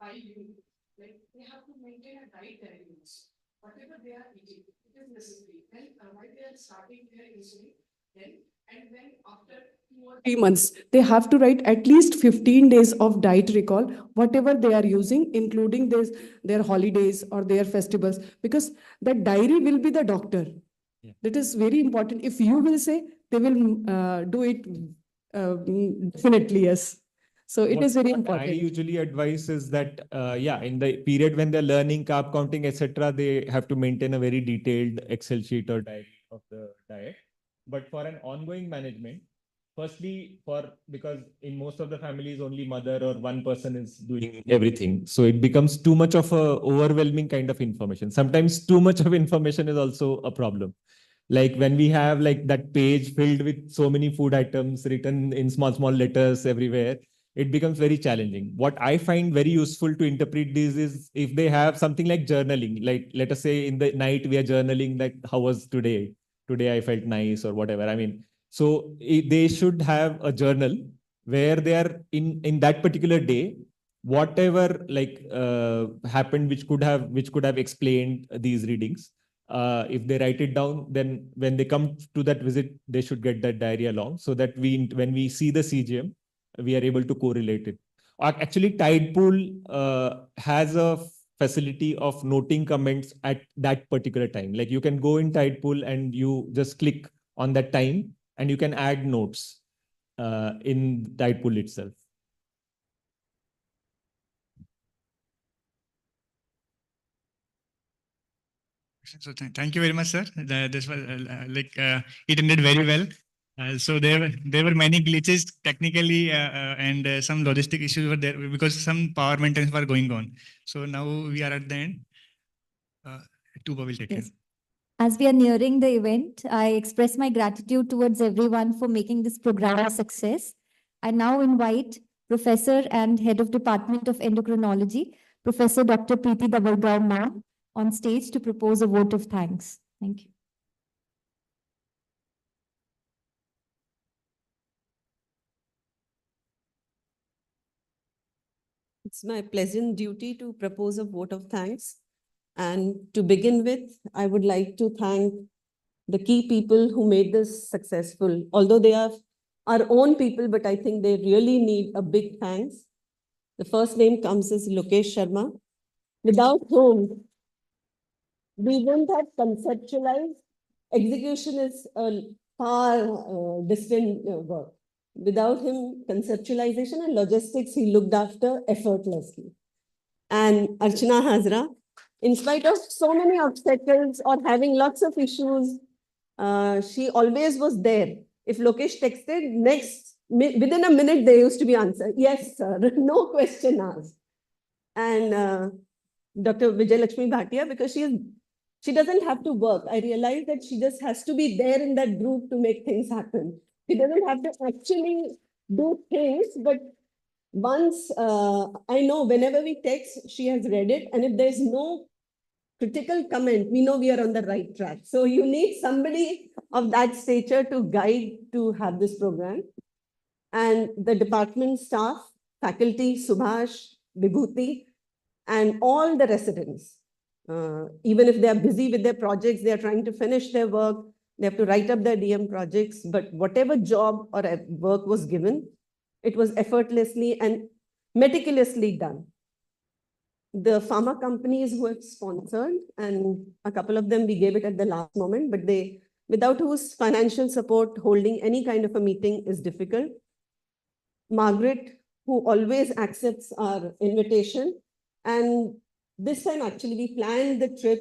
buy you. Like they have to maintain a diet diary. Whatever they are eating, it is necessary. Then while they are starting their insulin, then and then after 2 or 3 months, they have to write at least 15 days of diet recall, whatever they are using, including their holidays or their festivals, because the diary will be the doctor. Yeah. That is very important. If you will say, they will do it. Definitely, yes. So it is very What I important. usually advise is that, yeah, in the period when they're learning carb counting, etc., they have to maintain a very detailed Excel sheet or diary of the diet. But for an ongoing management, firstly, because in most of the families, only mother or one person is doing everything. So it becomes too much of a overwhelming kind of information. Sometimes too much of information is also a problem. Like when we have like that page filled with so many food items written in small letters everywhere, it becomes very challenging. What I find very useful to interpret this is if they have something like journaling, like let us say in the night we are journaling like how was today I felt nice or whatever. I mean, so they should have a journal where they are in that particular day, whatever like happened which could have explained these readings. If they write it down, then when they come to that visit, they should get that diary along so that when we see the CGM, we are able to correlate it. Actually, Tidepool has a facility of noting comments at that particular time. Like you can go in Tidepool and you just click on that time and you can add notes in Tidepool itself. So thank you very much, sir. This was it ended very well. So there were many glitches technically and some logistic issues were there because some power maintenance were going on. So now we are at the end. Tuba will take Yes. it. As we are nearing the event, I express my gratitude towards everyone for making this program a success. I now invite Professor and Head of Department of Endocrinology, Professor Dr. Preeti Dabalgaon ma'am, on stage to propose a vote of thanks. Thank you. It's my pleasant duty to propose a vote of thanks. And to begin with, I would like to thank the key people who made this successful. Although they are our own people, but I think they really need a big thanks. The first name comes as Lokesh Sharma, without whom we wouldn't have conceptualized. Execution is a far distant work. Without him, conceptualization and logistics, he looked after effortlessly. And Archana Hazra, in spite of so many obstacles or having lots of issues, she always was there. If Lokesh texted, within a minute, there used to be answer. Yes, sir, no question asked. And Dr. Vijay Lakshmi Bhatia, because she doesn't have to work. I realized that she just has to be there in that group to make things happen. She doesn't have to actually do things, but once I know whenever we text, she has read it. And if there's no critical comment, we know we are on the right track. So you need somebody of that stature to guide to have this program. And the department staff, faculty, Subhash, Vibhuti, and all the residents. Even if they are busy with their projects, they are trying to finish their work, they have to write up their DM projects, but whatever job or work was given, it was effortlessly and meticulously done. The pharma companies who have sponsored, and a couple of them we gave it at the last moment, but without whose financial support, holding any kind of a meeting is difficult. Margaret, who always accepts our invitation, and this time actually we planned the trip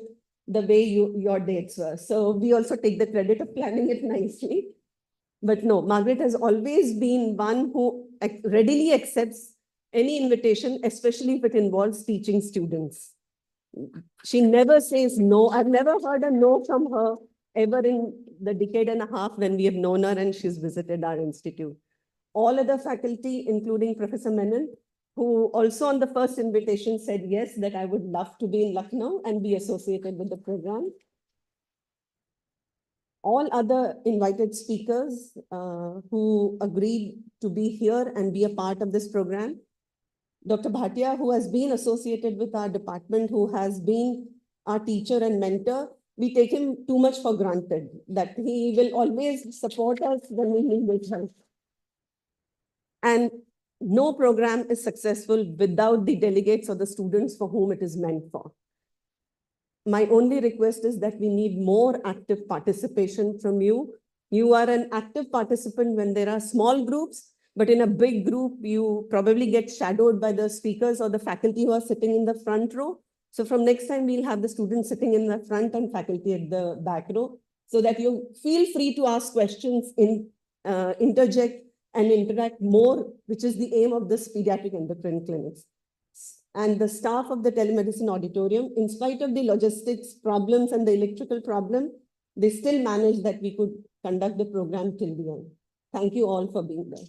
the way your dates were. So we also take the credit of planning it nicely. But no, Margaret has always been one who readily accepts any invitation, especially if it involves teaching students. She never says no. I've never heard a no from her ever in the decade and a half when we have known her and she's visited our institute. All other faculty, including Professor Menon, who also on the first invitation said yes, that I would love to be in Lucknow and be associated with the program. All other invited speakers who agreed to be here and be a part of this program. Dr. Bhatia, who has been associated with our department, who has been our teacher and mentor, we take him too much for granted, that he will always support us when we need his help. And no program is successful without the delegates or the students for whom it is meant for. My only request is that we need more active participation from you. You are an active participant when there are small groups, but in a big group, you probably get shadowed by the speakers or the faculty who are sitting in the front row. So from next time, we'll have the students sitting in the front and faculty at the back row, so that you feel free to ask questions, interject and interact more, which is the aim of this pediatric endocrine clinics. And the staff of the telemedicine auditorium, in spite of the logistics problems and the electrical problem, they still managed that we could conduct the program till the end. Thank you all for being there.